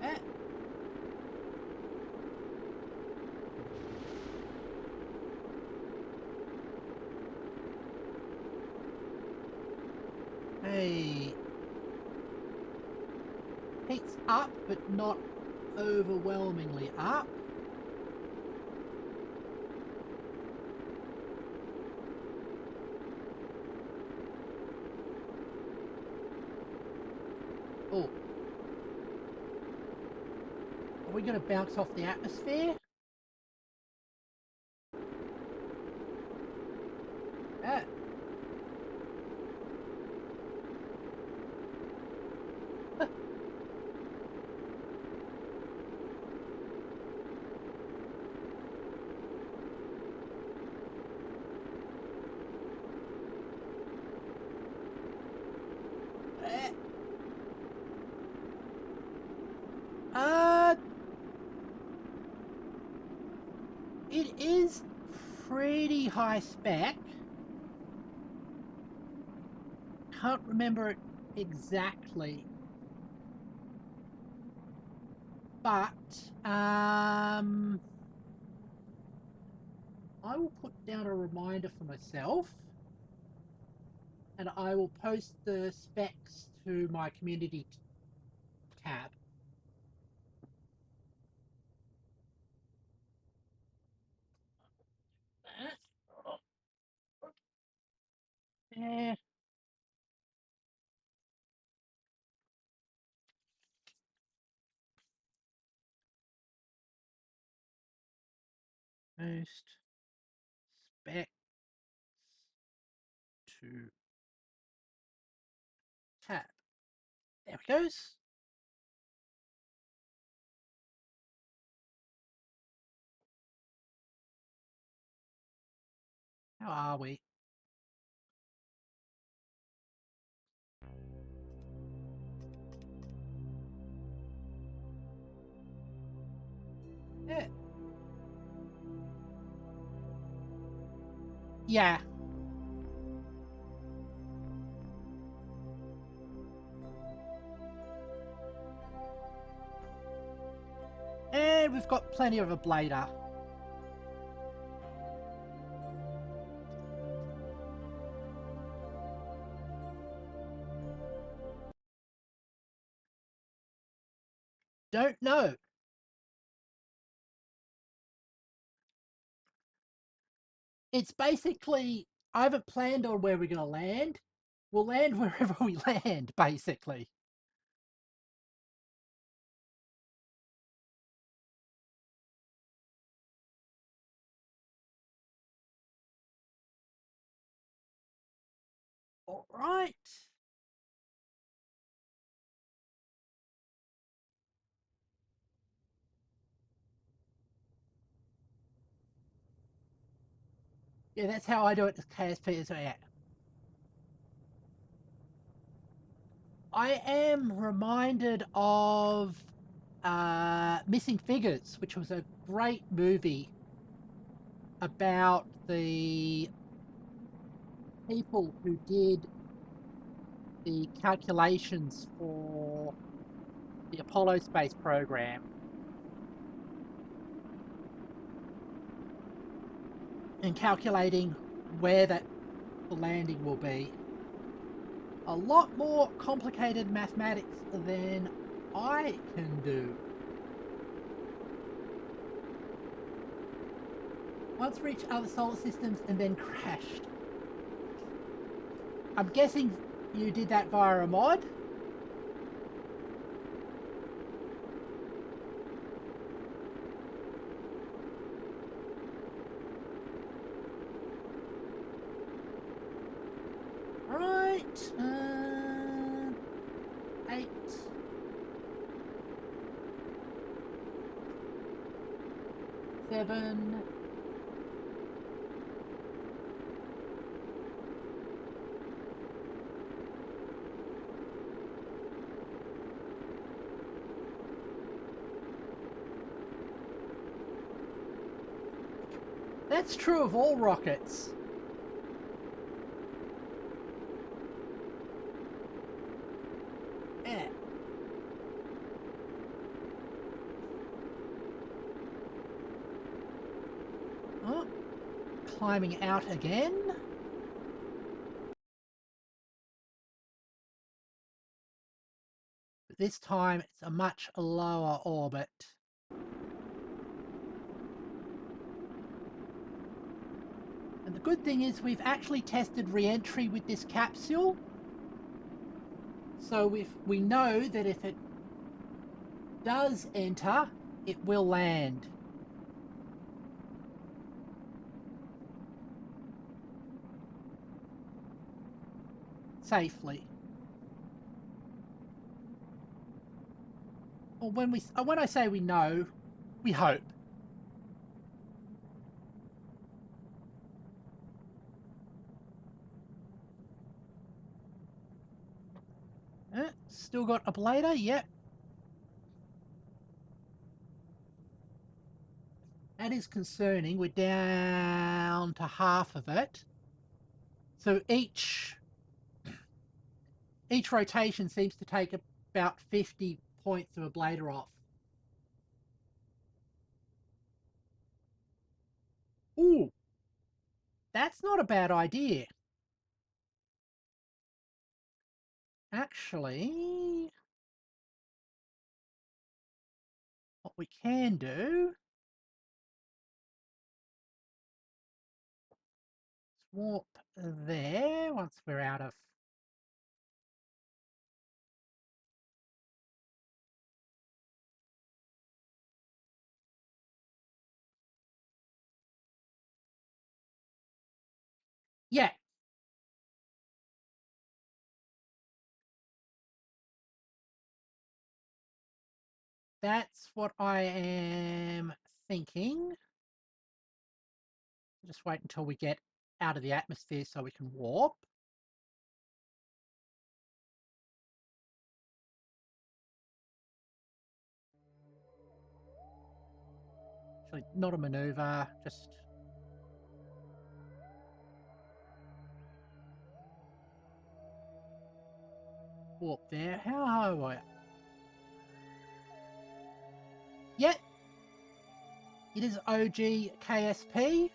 Eh. Hey. Heat's up, but not overwhelmingly up. Oh. Are we going to bounce off the atmosphere? Ah. Uh, it is pretty high spec. Can't remember it exactly. But, I will put down a reminder for myself, and I will post the specs to my community tab. Yeah. Post specs to tab. There it goes. How are we? Yeah. Yeah. And we've got plenty of a blader. Don't know. It's basically, I haven't planned on where we're going to land. We'll land wherever we land, basically. All right. Yeah, that's how I do it as KSP as I am. I am reminded of Missing Figures, which was a great movie about the people who did the calculations for the Apollo space program and calculating where the landing will be. A lot more complicated mathematics than I can do. Once reached other solar systems and then crashed. I'm guessing you did that via a mod? Right. 8. 7. That's true of all rockets. Yeah. Oh, climbing out again. But this time it's a much lower orbit. And the good thing is we've actually tested re-entry with this capsule. So if we know that if it does enter, it will land. Safely. Or when I say we know, we hope. Still got a blader, yep. That is concerning. We're down to half of it. So each rotation seems to take about 50 points of a blader off. Ooh, that's not a bad idea. Actually, what we can do, warp there once we're out of. Yeah, that's what I am thinking. Just wait until we get out of the atmosphere so we can warp. Actually, not a maneuver, just warp there. How high are we? Yep, it is OG KSP.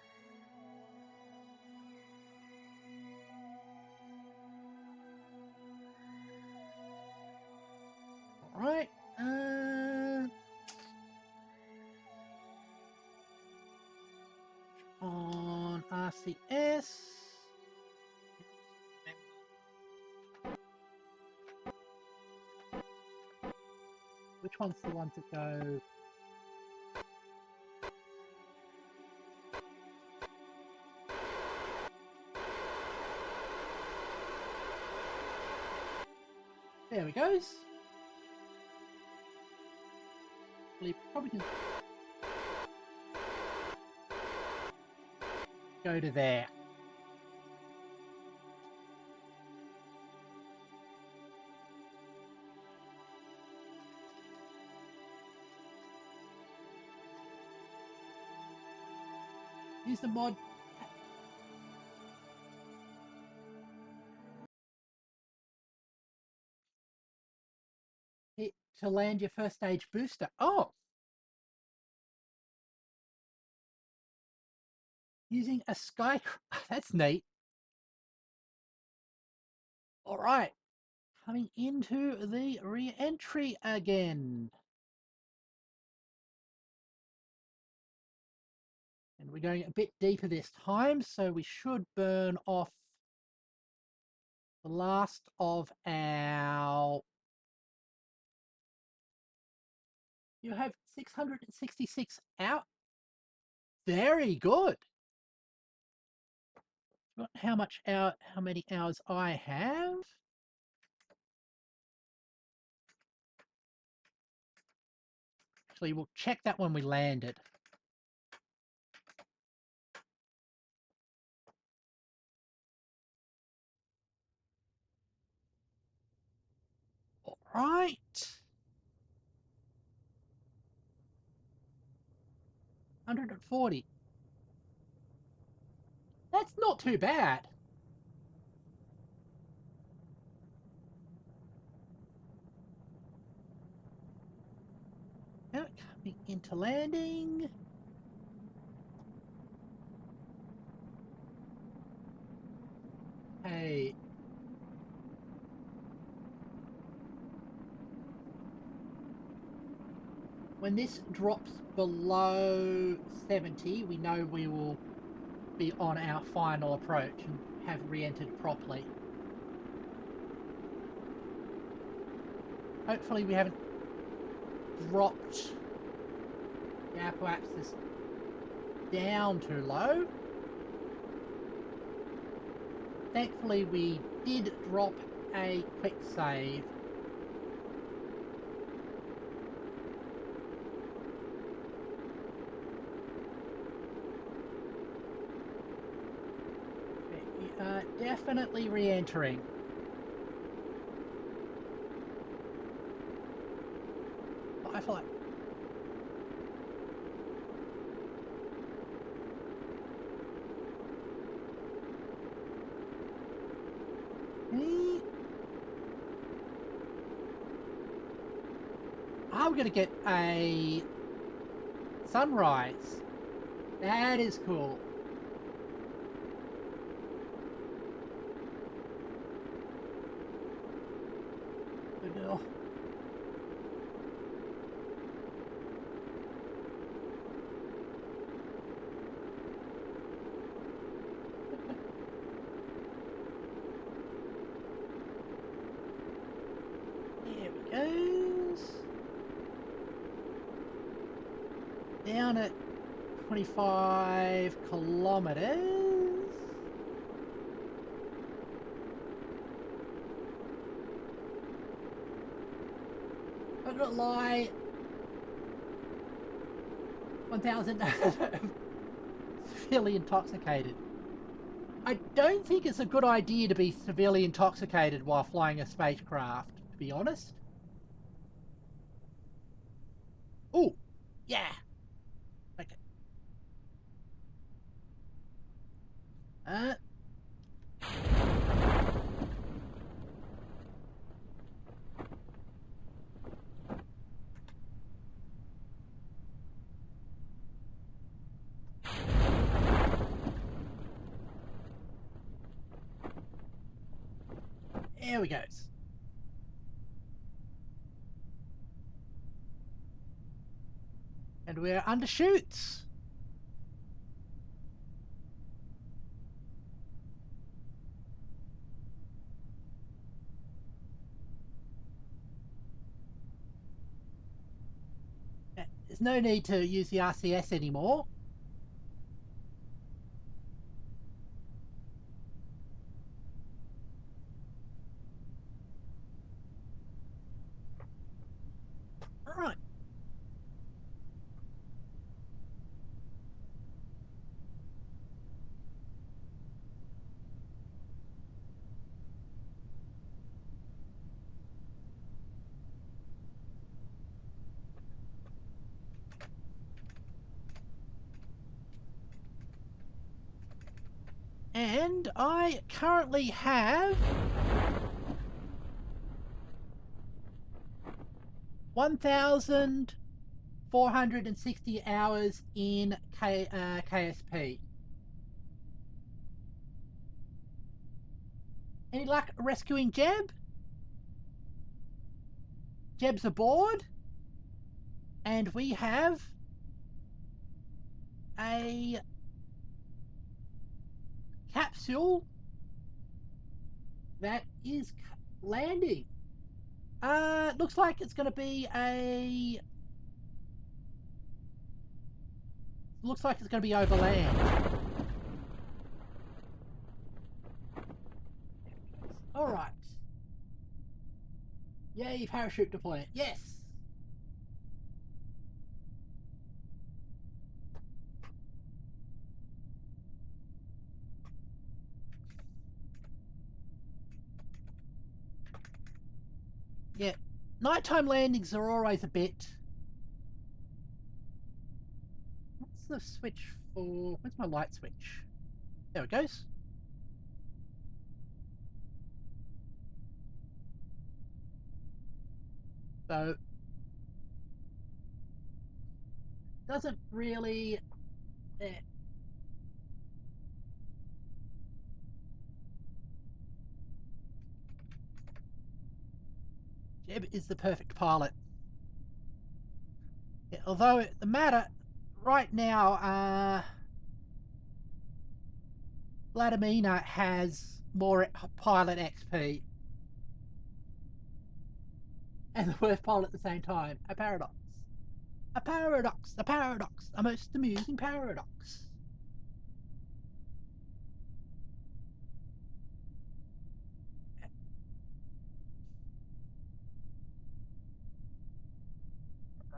All right. On RCS. Which one's the one to go? There we goes. Probably can go to there. Use the mod. Hit to land your first stage booster. Oh, using a sky. That's neat. All right, coming into the re-entry again. And we're going a bit deeper this time, so we should burn off the last of our... You have 666 out. Very good. Not how many hours I have. Actually, we'll check that when we landed. All right. 140. That's not too bad. Now coming into landing. Hey. When this drops below 70, we know we will be on our final approach and have re-entered properly. Hopefully we haven't dropped the apoapsis down too low. Thankfully we did drop a quick save. Definitely re-entering. I feel like I'm going to get a sunrise. That is cool. Good girl. There we go. Down at 25 kilometers. I'm not gonna lie. 1,000 severely intoxicated. I don't think it's a good idea to be severely intoxicated while flying a spacecraft, to be honest. Oh, yeah. Okay. Uh, There we go. And we're undershoots. There's no need to use the RCS anymore. All right. And I currently have 1,460 hours in KSP. Any luck rescuing Jeb? Jeb's aboard. And we have a capsule that is landing. Looks like it's going to be a... Looks like it's going to be over land. Alright. Yay, parachute deployment. Yes! Yeah. Nighttime landings are always a bit... What's the switch for... Where's my light switch? There it goes. So... Doesn't really... Jeb is the perfect pilot. Yeah, although the matter right now, Vladimir has more pilot XP and the worst pilot at the same time. A paradox. A paradox. A paradox. A most amusing paradox.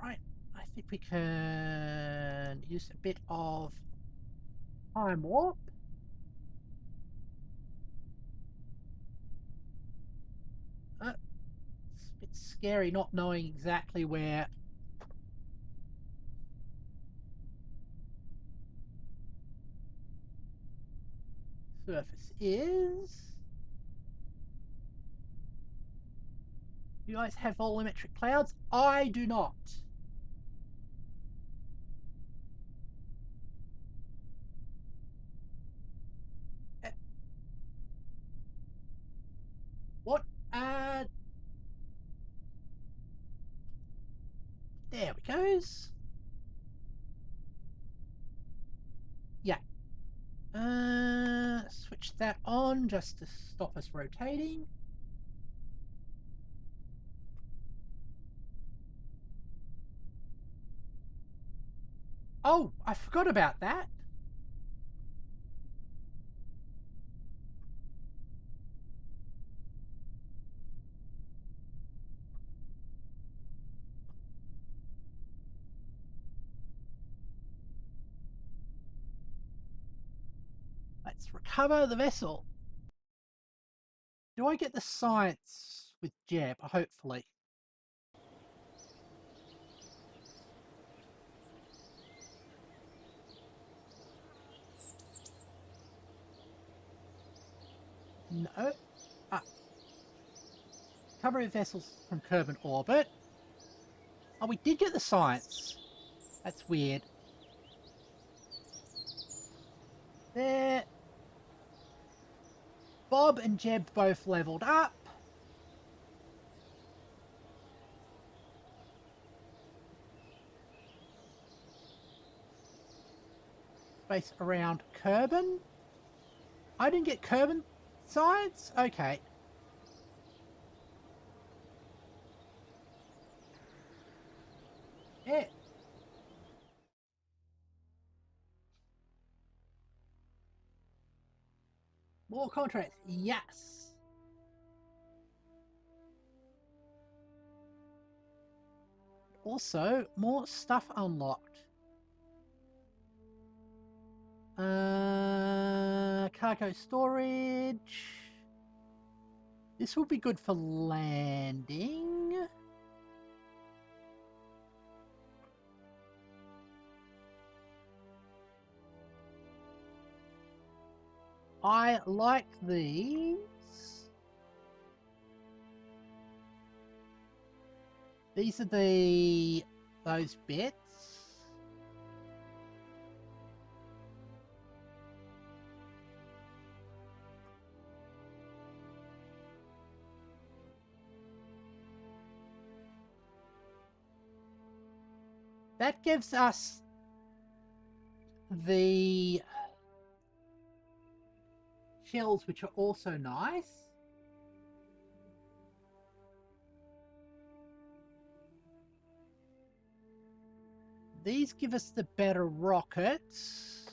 Right. I think we can use a bit of time warp. It's a bit scary not knowing exactly where surface is. You guys have volumetric clouds? I do not. What? There we goes. Yeah. Switch that on just to stop us rotating. Oh, I forgot about that. Let's recover the vessel. Do I get the science with Jeb? Hopefully. No. Ah. Recovery of vessels from Kerbal orbit. Oh, we did get the science. That's weird. There. Bob and Jeb both leveled up. Space around Kerbal. I didn't get Kerbal science? Okay. Yeah. More contracts. Yes. Also, more stuff unlocked. Cargo storage. This will be good for landing. I like these. These are those bits. That gives us the shells, which are also nice. These give us the better rockets,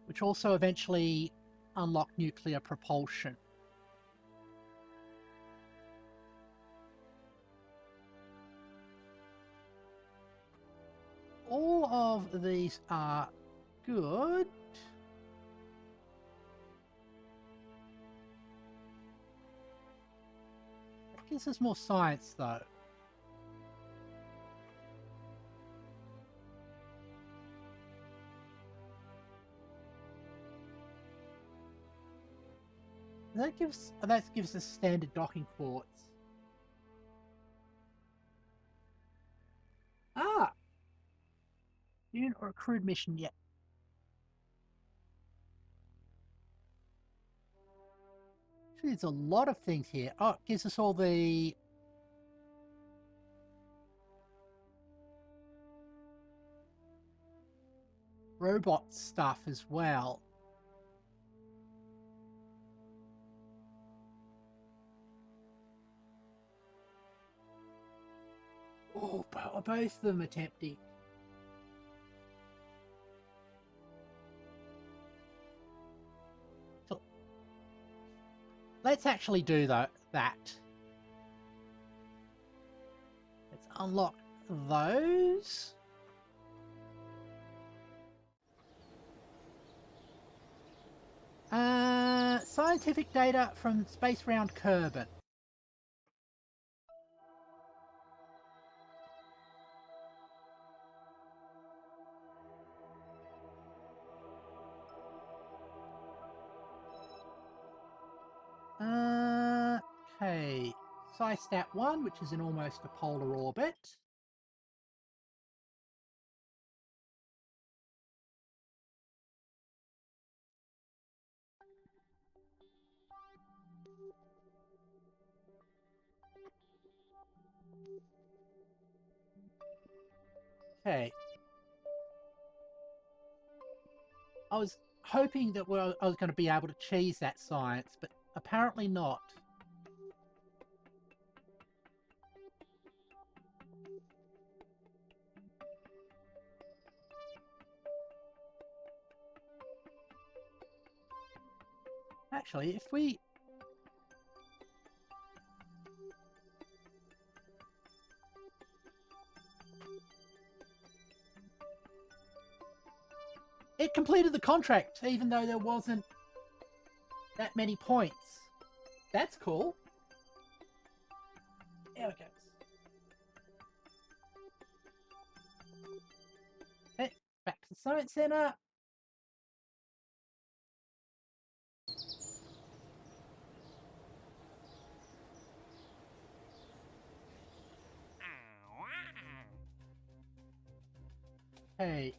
which also eventually unlock nuclear propulsion. All of these are good. That gives us more science, though. That gives us standard docking ports. Ah, unit or a crewed mission yet. There's a lot of things here. Oh, it gives us all the robot stuff as well. Oh, both of them are tempting. So, let's actually do that. Let's unlock those. Scientific data from space round Kerbal. Okay. SciStat 1, which is in almost a polar orbit. Okay. I was hoping that I was going to be able to cheese that science, but apparently not. Actually, if we... It completed the contract, even though there wasn't that many points. That's cool. There it goes. Okay, back to the Science Center. Hey.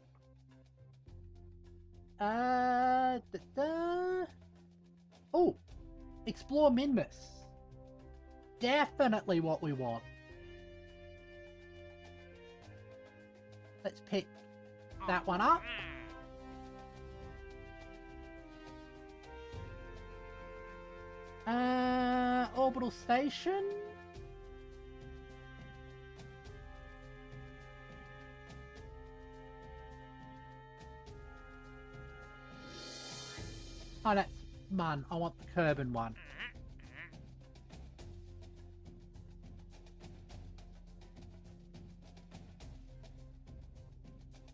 Oh, explore Minmus. Definitely what we want. Let's pick that one up. Orbital station. Oh, that's Mun. I want the Kerbal one.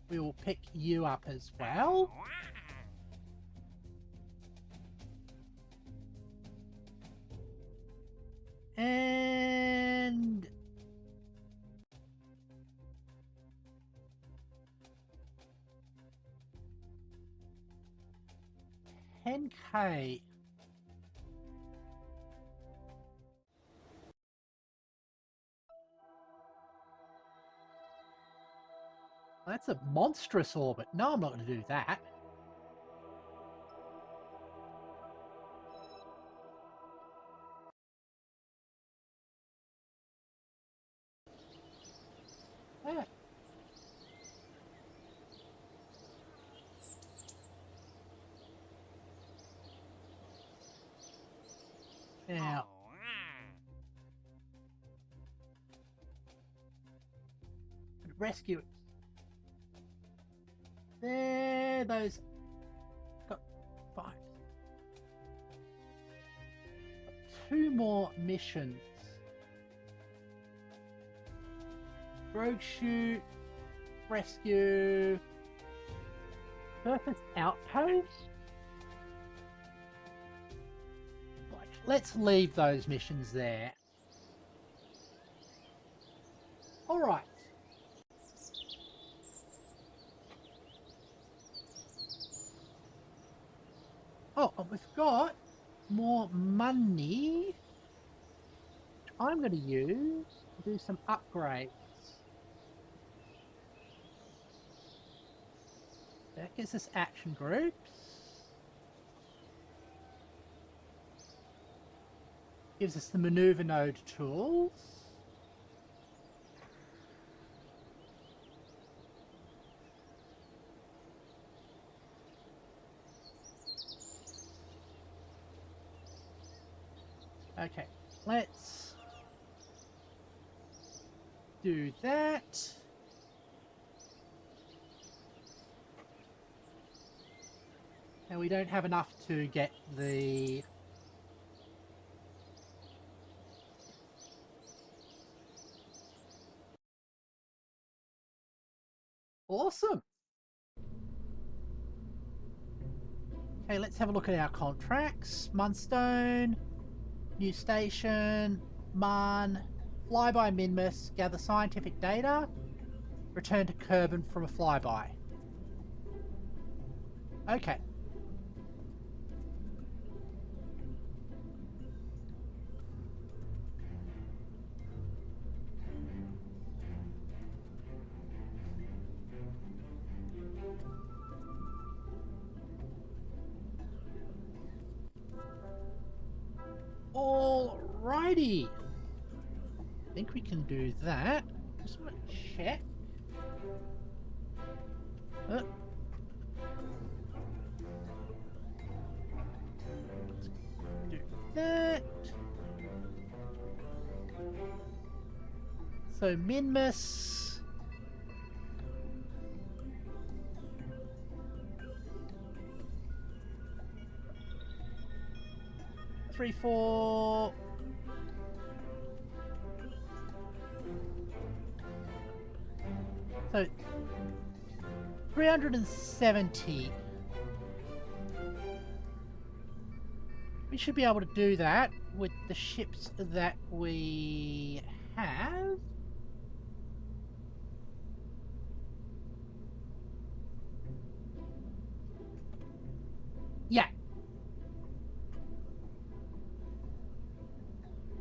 We will pick you up as well. And... $10K. That's a monstrous orbit. No, I'm not going to do that. Yeah. rescuers. There, those got 5. Got 2 more missions. Rogue shoot, rescue, surface outpost. Like, let's leave those missions there. All right. Oh, and we've got more money I'm going to use to do some upgrades. That gives us action groups. Gives us the maneuver node tools. Okay, let's do that. Now we don't have enough to get the awesome. Okay, let's have a look at our contracts. Munstone, new station, Mun, flyby Minmus, gather scientific data, return to Kerbal from a flyby. Okay. Alrighty. I think we can do that. Just want to check. Do that. So Minmus. Three, 4. So 370. We should be able to do that with the ships that we have. Yeah.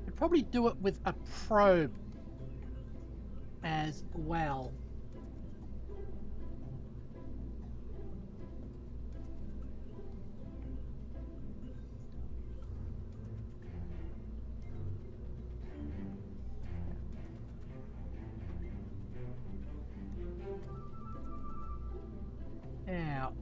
Could probably do it with a probe as well. Now,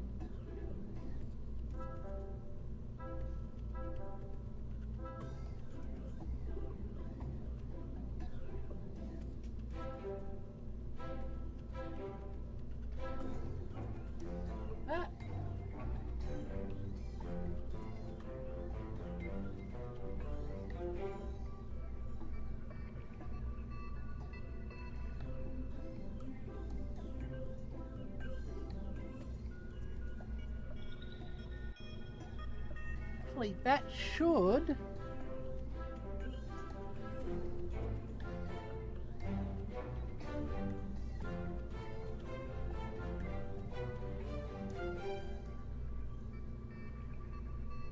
actually, that should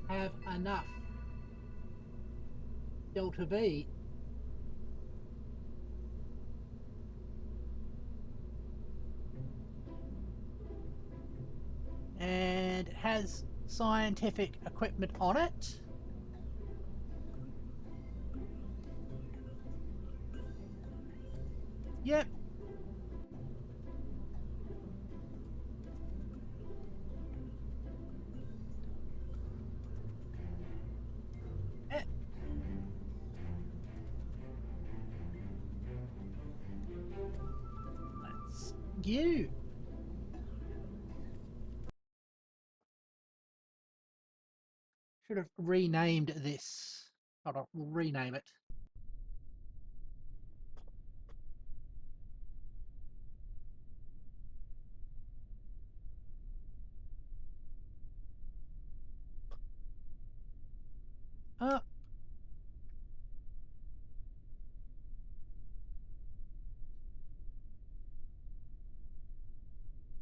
have enough Delta V. And it has scientific equipment on it. Yep. Let's you. Should have renamed this. Hold on, we'll rename it. Uh,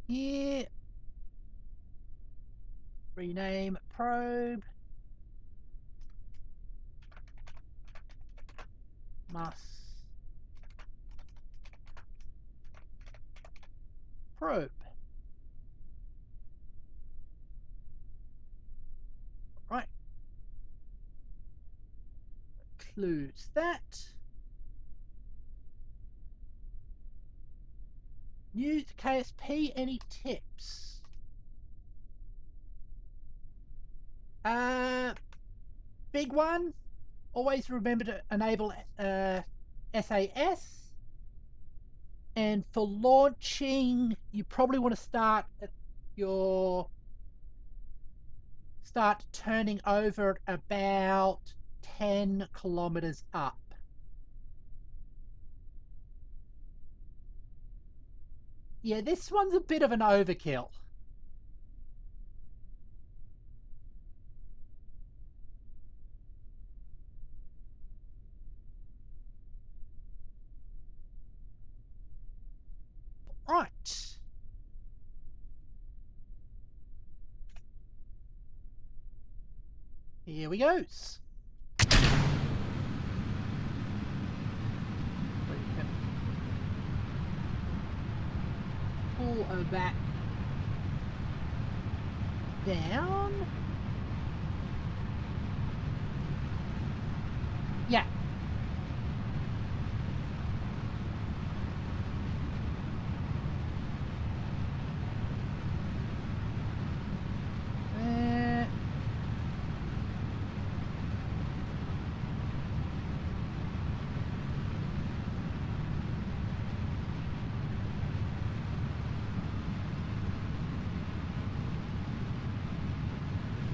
yeah. Rename probe. Must probe. Right. Close that. New to KSP, any tips? Big one. Always remember to enable SAS. And for launching, you probably want to start turning over at about 10 kilometers up. Yeah, this one's a bit of an overkill. Right. Here we goes. We can pull her back down. Yeah.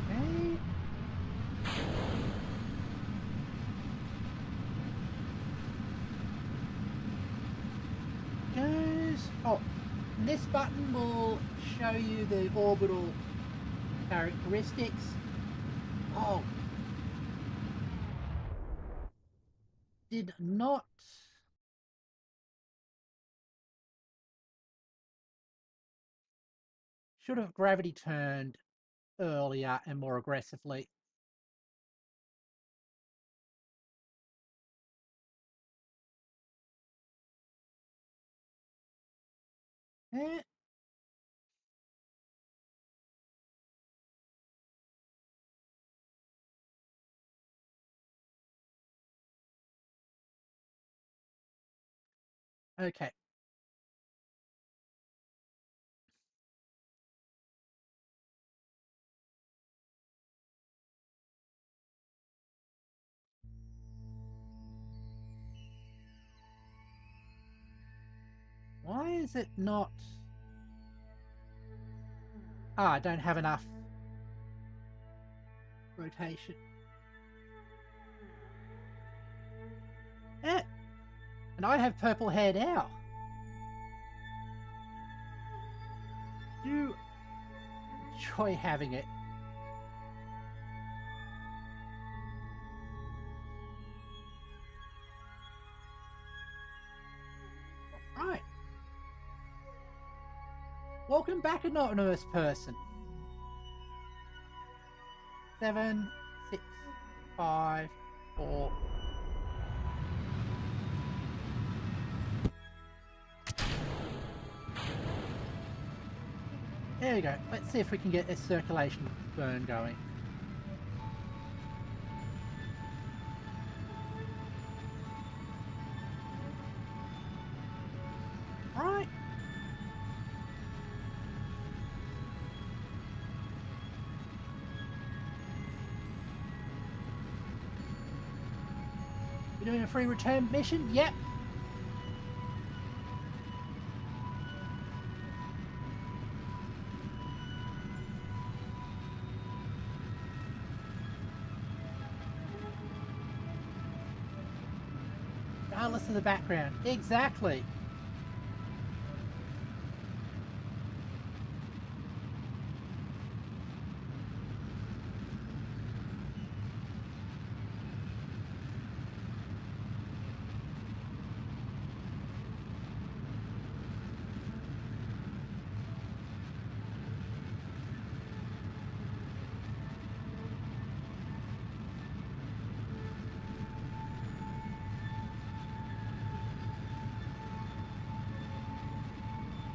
Okay. Goes. Oh, this button will show you the orbital characteristics. Oh, did not. Should have gravity turned earlier and more aggressively. Eh. Okay. Why is it not? Ah, I don't have enough rotation. Eh. And I have purple hair now. Do enjoy having it. Right. Welcome back, anonymous person. 7, 6, 5, 4. There we go. Let's see if we can get a circulation burn going. Right. You're doing a free return mission? Yep. regardless of the background. Exactly.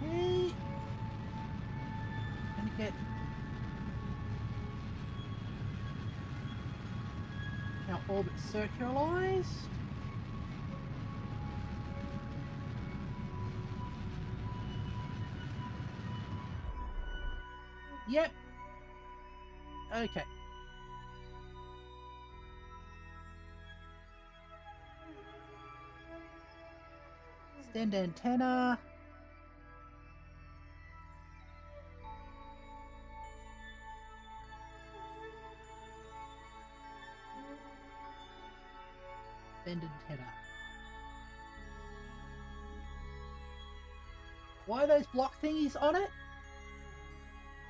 Okay. Gonna get our orbit circularized. Yep. Okay. Extend antenna. Extend antenna. Why are those block thingies on it?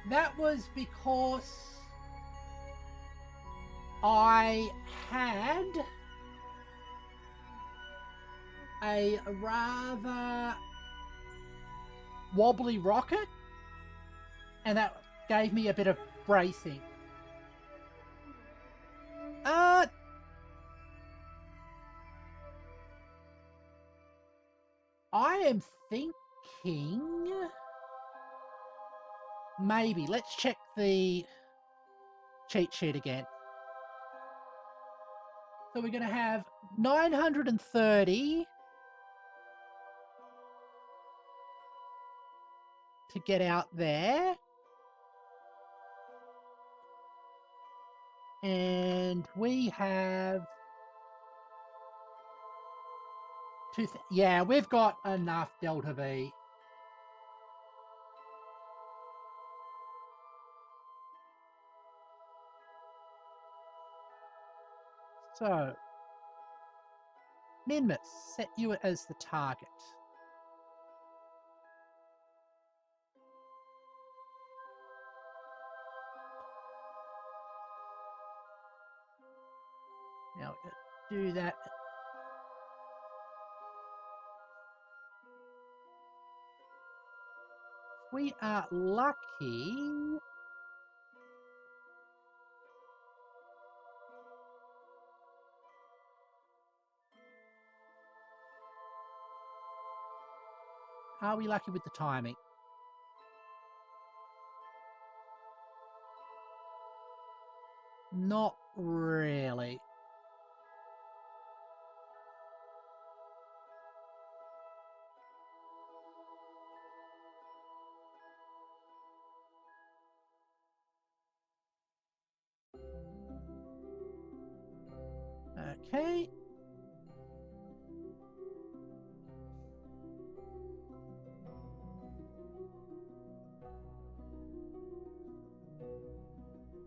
That was because I had a rather wobbly rocket, and that gave me a bit of bracing. I am thinking maybe. Let's check the cheat sheet again. So we're going to have 930 to get out there. And we have yeah, we've got enough Delta V. So, Minmus, set you as the target. Now, do that. We are lucky. Are we lucky with the timing? Not really. Okay.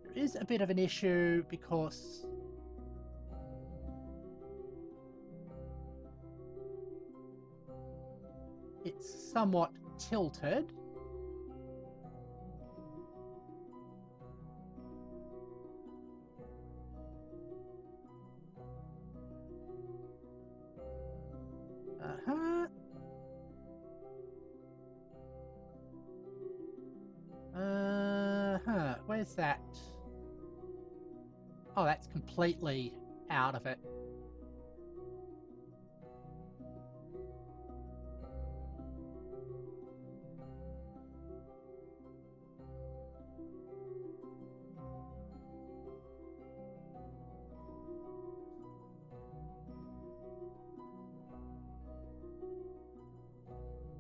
There is a bit of an issue because it's somewhat tilted. Uh-huh. Uh-huh. Where's that? Oh, that's completely out of it.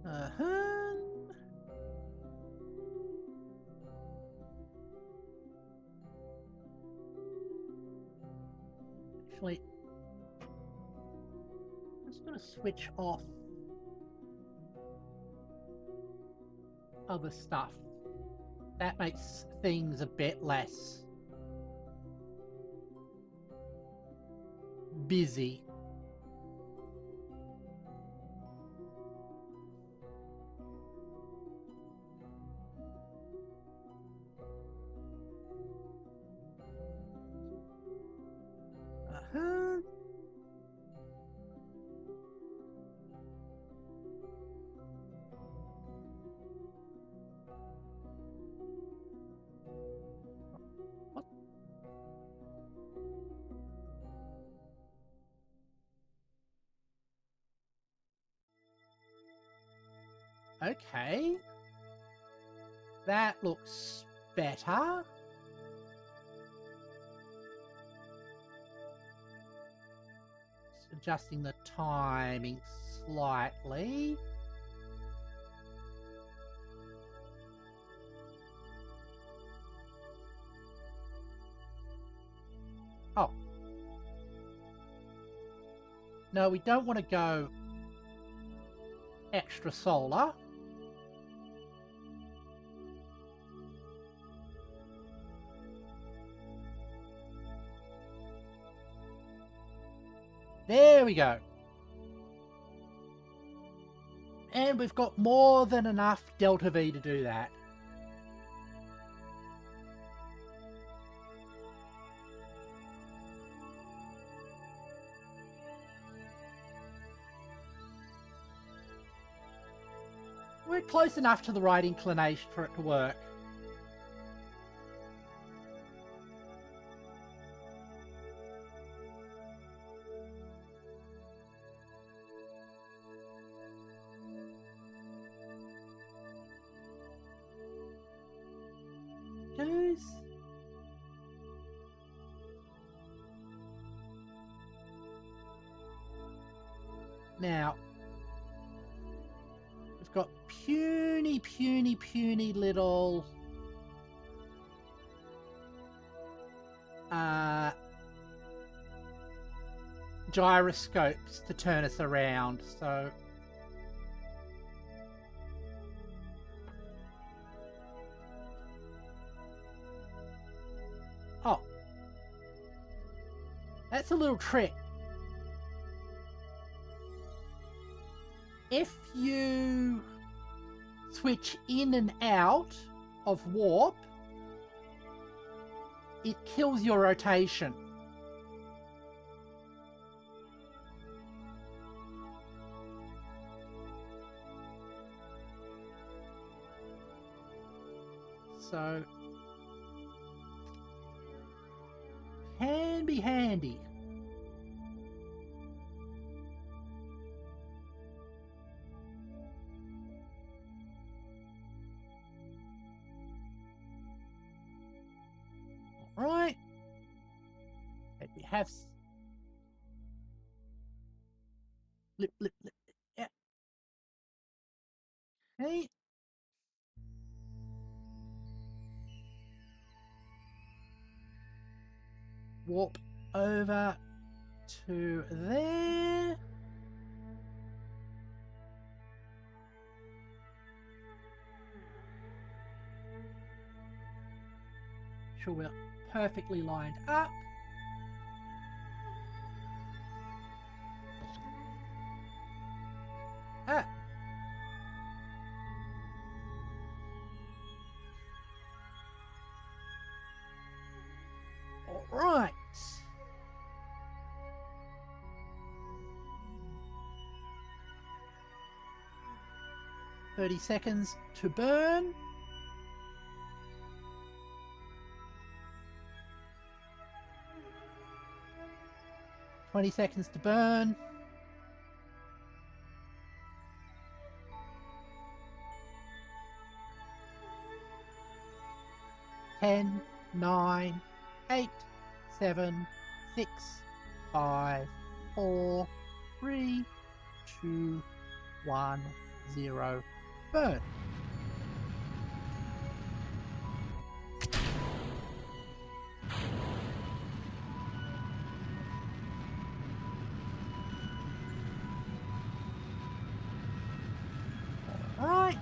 Uh-huh. Actually, I'm just going to switch off other stuff. That makes things a bit less busy. Okay. That looks better. Just adjusting the timing slightly. Oh. No, we don't want to go extra solar. There we go. And we've got more than enough delta V to do that. We're close enough to the right inclination for it to work. Goes. Now, we've got puny little gyroscopes to turn us around, so oh, that's a little trick. If you switch in and out of warp, it kills your rotation. So, can be handy. Right. And we have blip. Yeah. Okay. Warp over to there. Sure, we're perfectly lined up. Ah. All right. 30 seconds to burn. Twenty seconds to burn. 10, 9, 8, 7, 6, 5, 4, 3, 2, 1, 0. Burn. All right.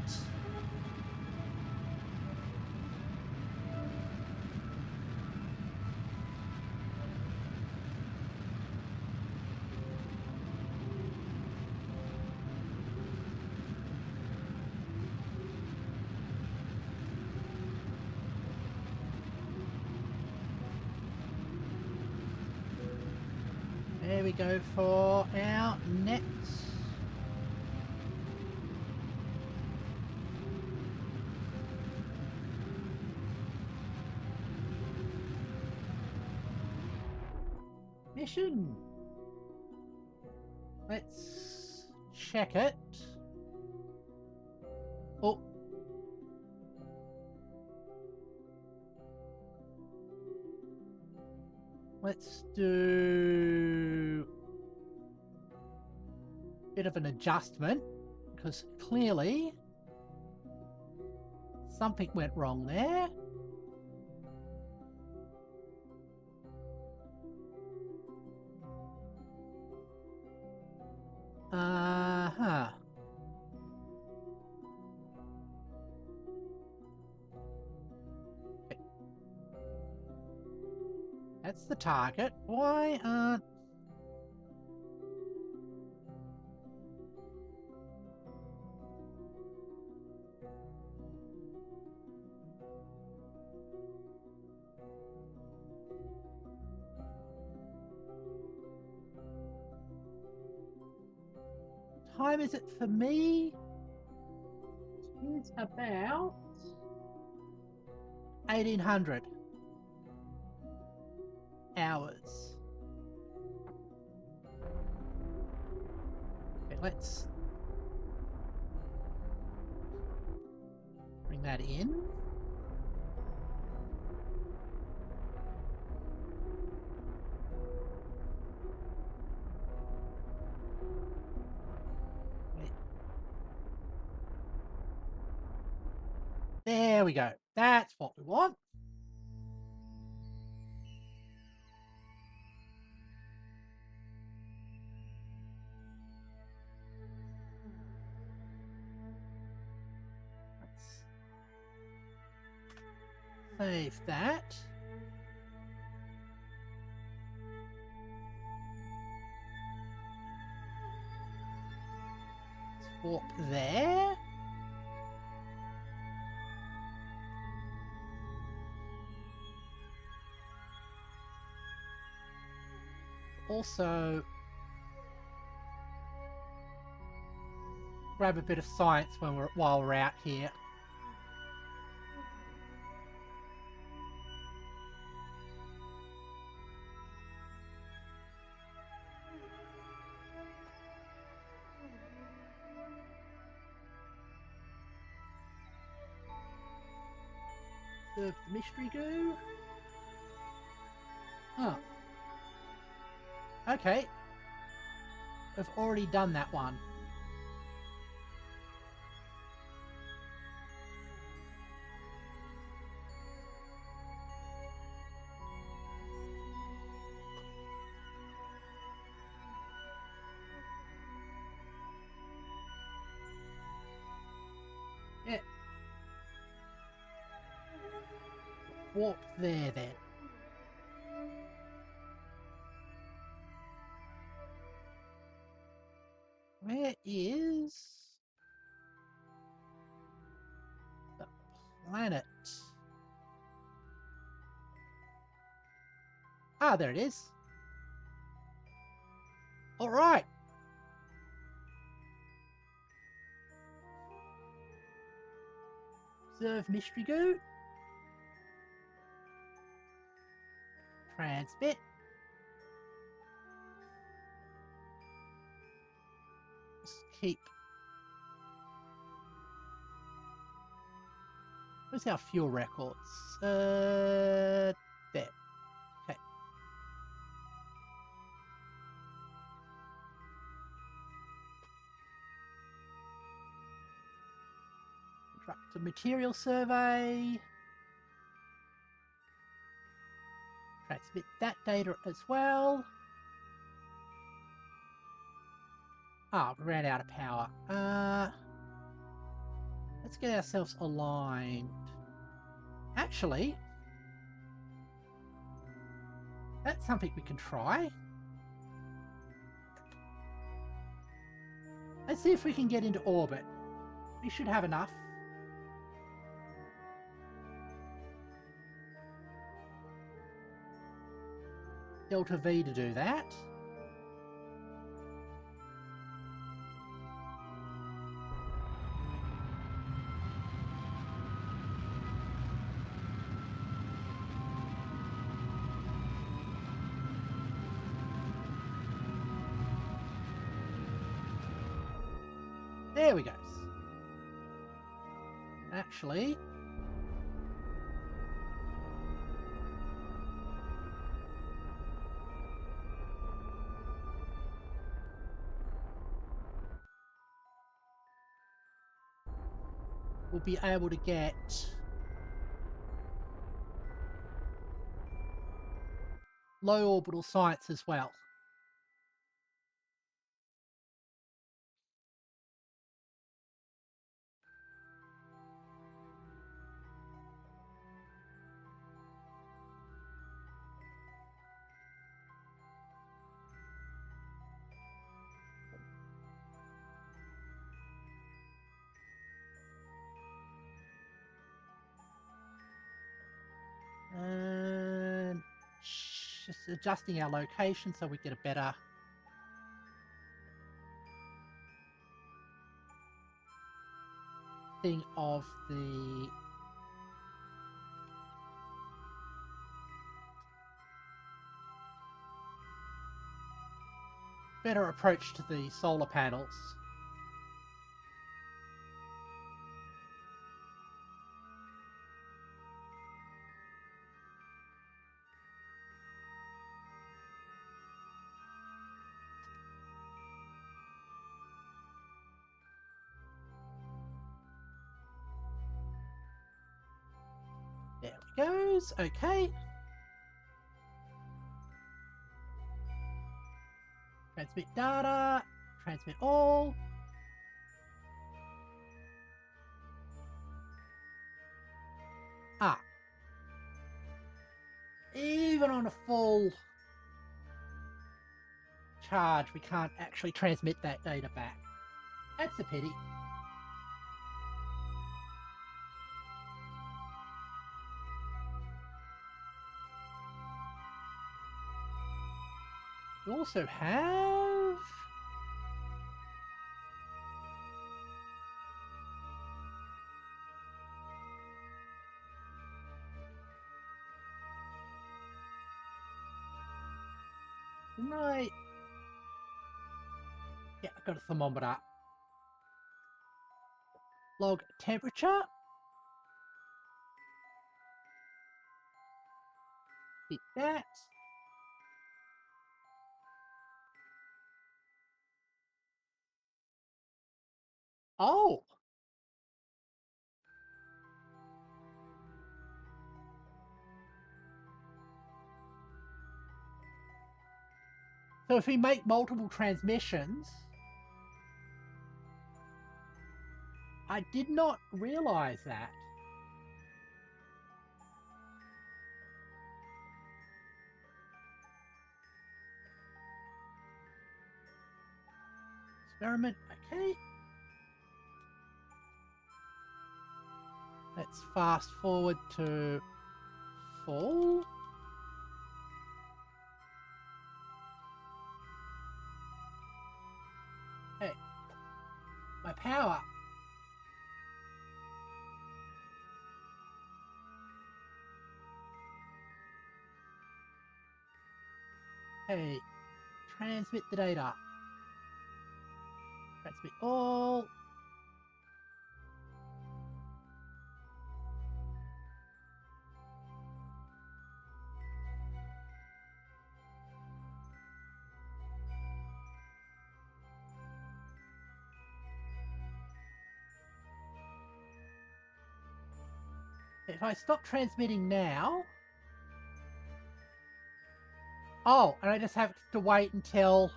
There we go for our next mission. Let's check it. Let's do a bit of an adjustment, because clearly something went wrong there. Uh-huh. Okay. That's the target. Why aren't... Time is it for me? It's about 1800 hours. Okay, let's bring that in. There we go. That's what we want. Let's save that. Swap there. Also, grab a bit of science while we're out here. Serve the mystery goo. Oh. Okay. I've already done that one. Yeah. Warp there then. Where is the planet? Ah, there it is. All right. Observe mystery goo. Transmit. Just keep. Where's our fuel records? There. Okay. Conduct a material survey. Transmit that data as well. Ah, we ran out of power. Let's get ourselves aligned. Actually, that's something we can try. Let's see if we can get into orbit. We should have enough. Delta V to do that. There we go. Actually, be able to get low orbital science as well. And just adjusting our location so we get a better thing of the better approach to the solar panels. There we goes. Okay. Transmit data. Transmit all. Ah. Even on a full charge, we can't actually transmit that data back. That's a pity. We also have... Didn't I... Yeah, I've got a thermometer. Log temperature. Hit that. Oh! So if we make multiple transmissions... I did not realise that. Experiment, okay. Let's fast forward to fall. Hey, my power. Hey, transmit the data. Transmit all. If I stop transmitting now... Oh, and I just have to wait until...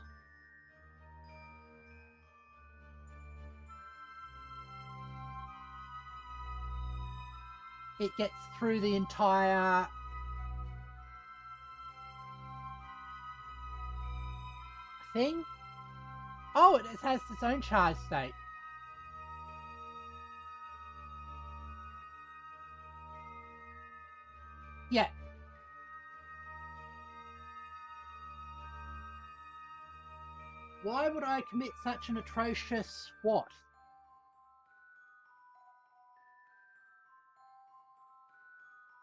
it gets through the entire thing. Oh, it has its own charge state. Yeah. Why would I commit such an atrocious what?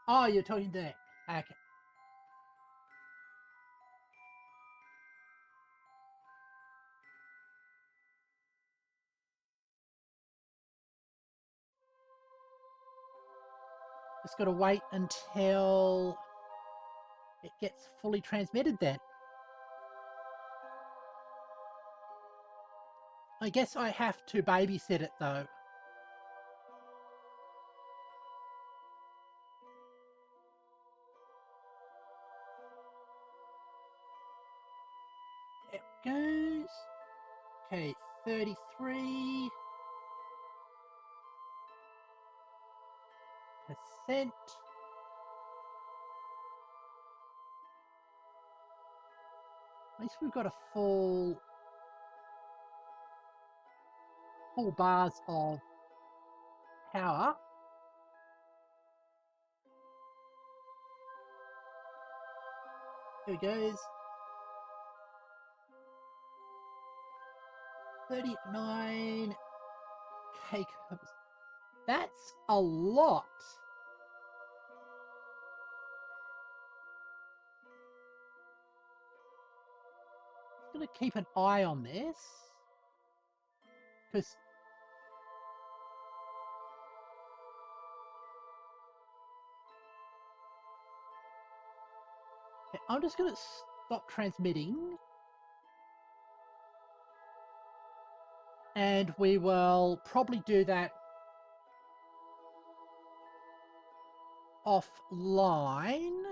Oh, you're talking there. Okay. Just got to wait until it gets fully transmitted then. I guess I have to babysit it though. goes. Okay, 33%. At least we've got a full bars of power. Here it goes. 39 cake. That's a lot. I'm going to keep an eye on this because I'm just going to stop transmitting and we will probably do that offline.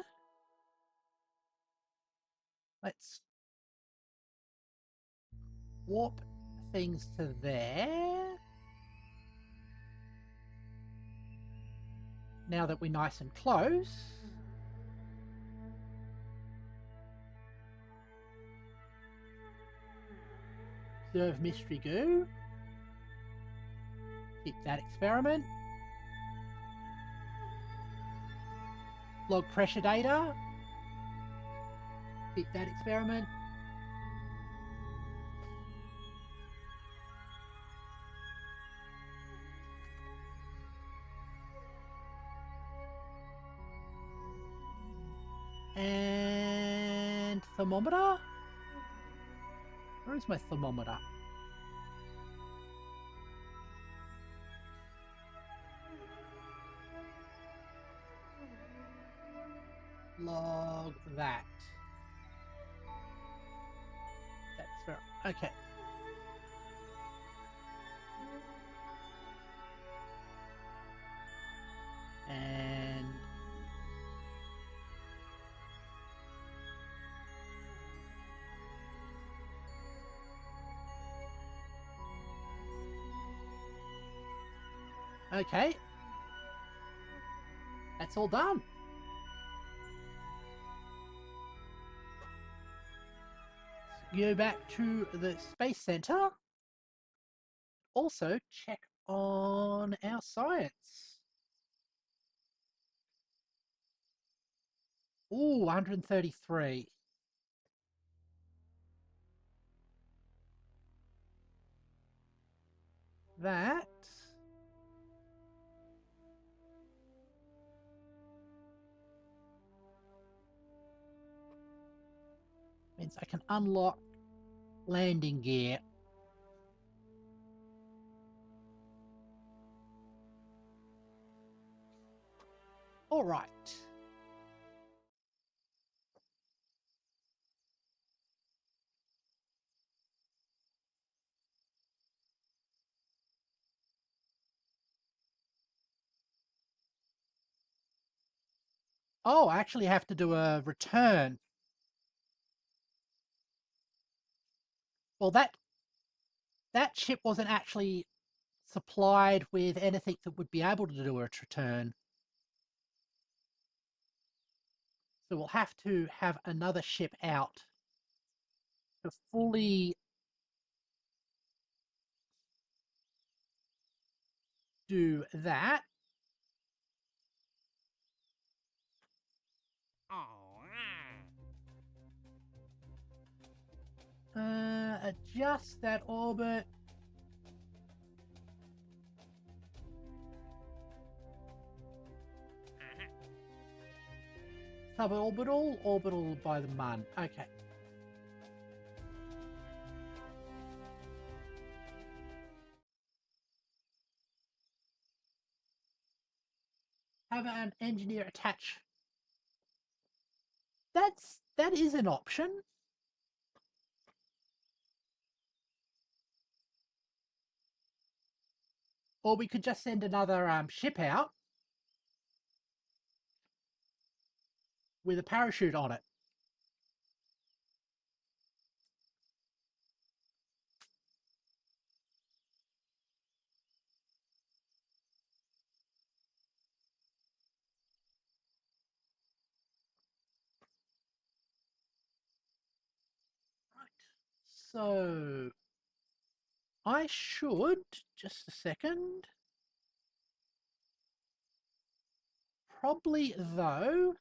Let's warp things to there. Now that we're nice and close. Observe mystery goo. Keep that experiment. Log pressure data. Keep that experiment. And thermometer? Where is my thermometer? Log that. That's fair. Okay. And okay. That's all done. Go back to the Space Center. Also, check on our science. Ooh, 133. That means I can unlock landing gear. All right. Oh, I actually have to do a return. Well, that ship wasn't actually supplied with anything that would be able to do a return. So we'll have to have another ship out to fully do that. Adjust that orbit. Suborbital, orbital by the Mun. Okay. Have an engineer attach. That is an option. Or we could just send another ship out with a parachute on it. So I should, just a second, probably though,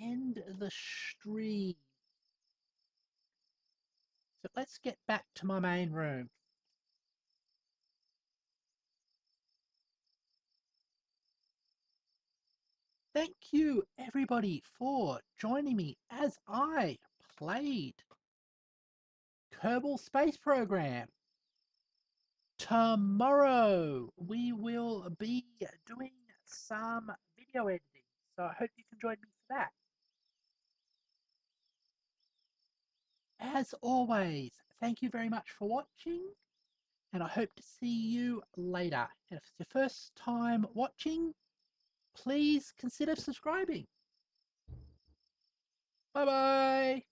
end the stream. So let's get back to my main room. Thank you everybody for joining me as I played Kerbal Space Program. Tomorrow we will be doing some video editing, so I hope you can join me for that. As always, thank you very much for watching, and I hope to see you later. And if it's your first time watching, please consider subscribing. Bye bye.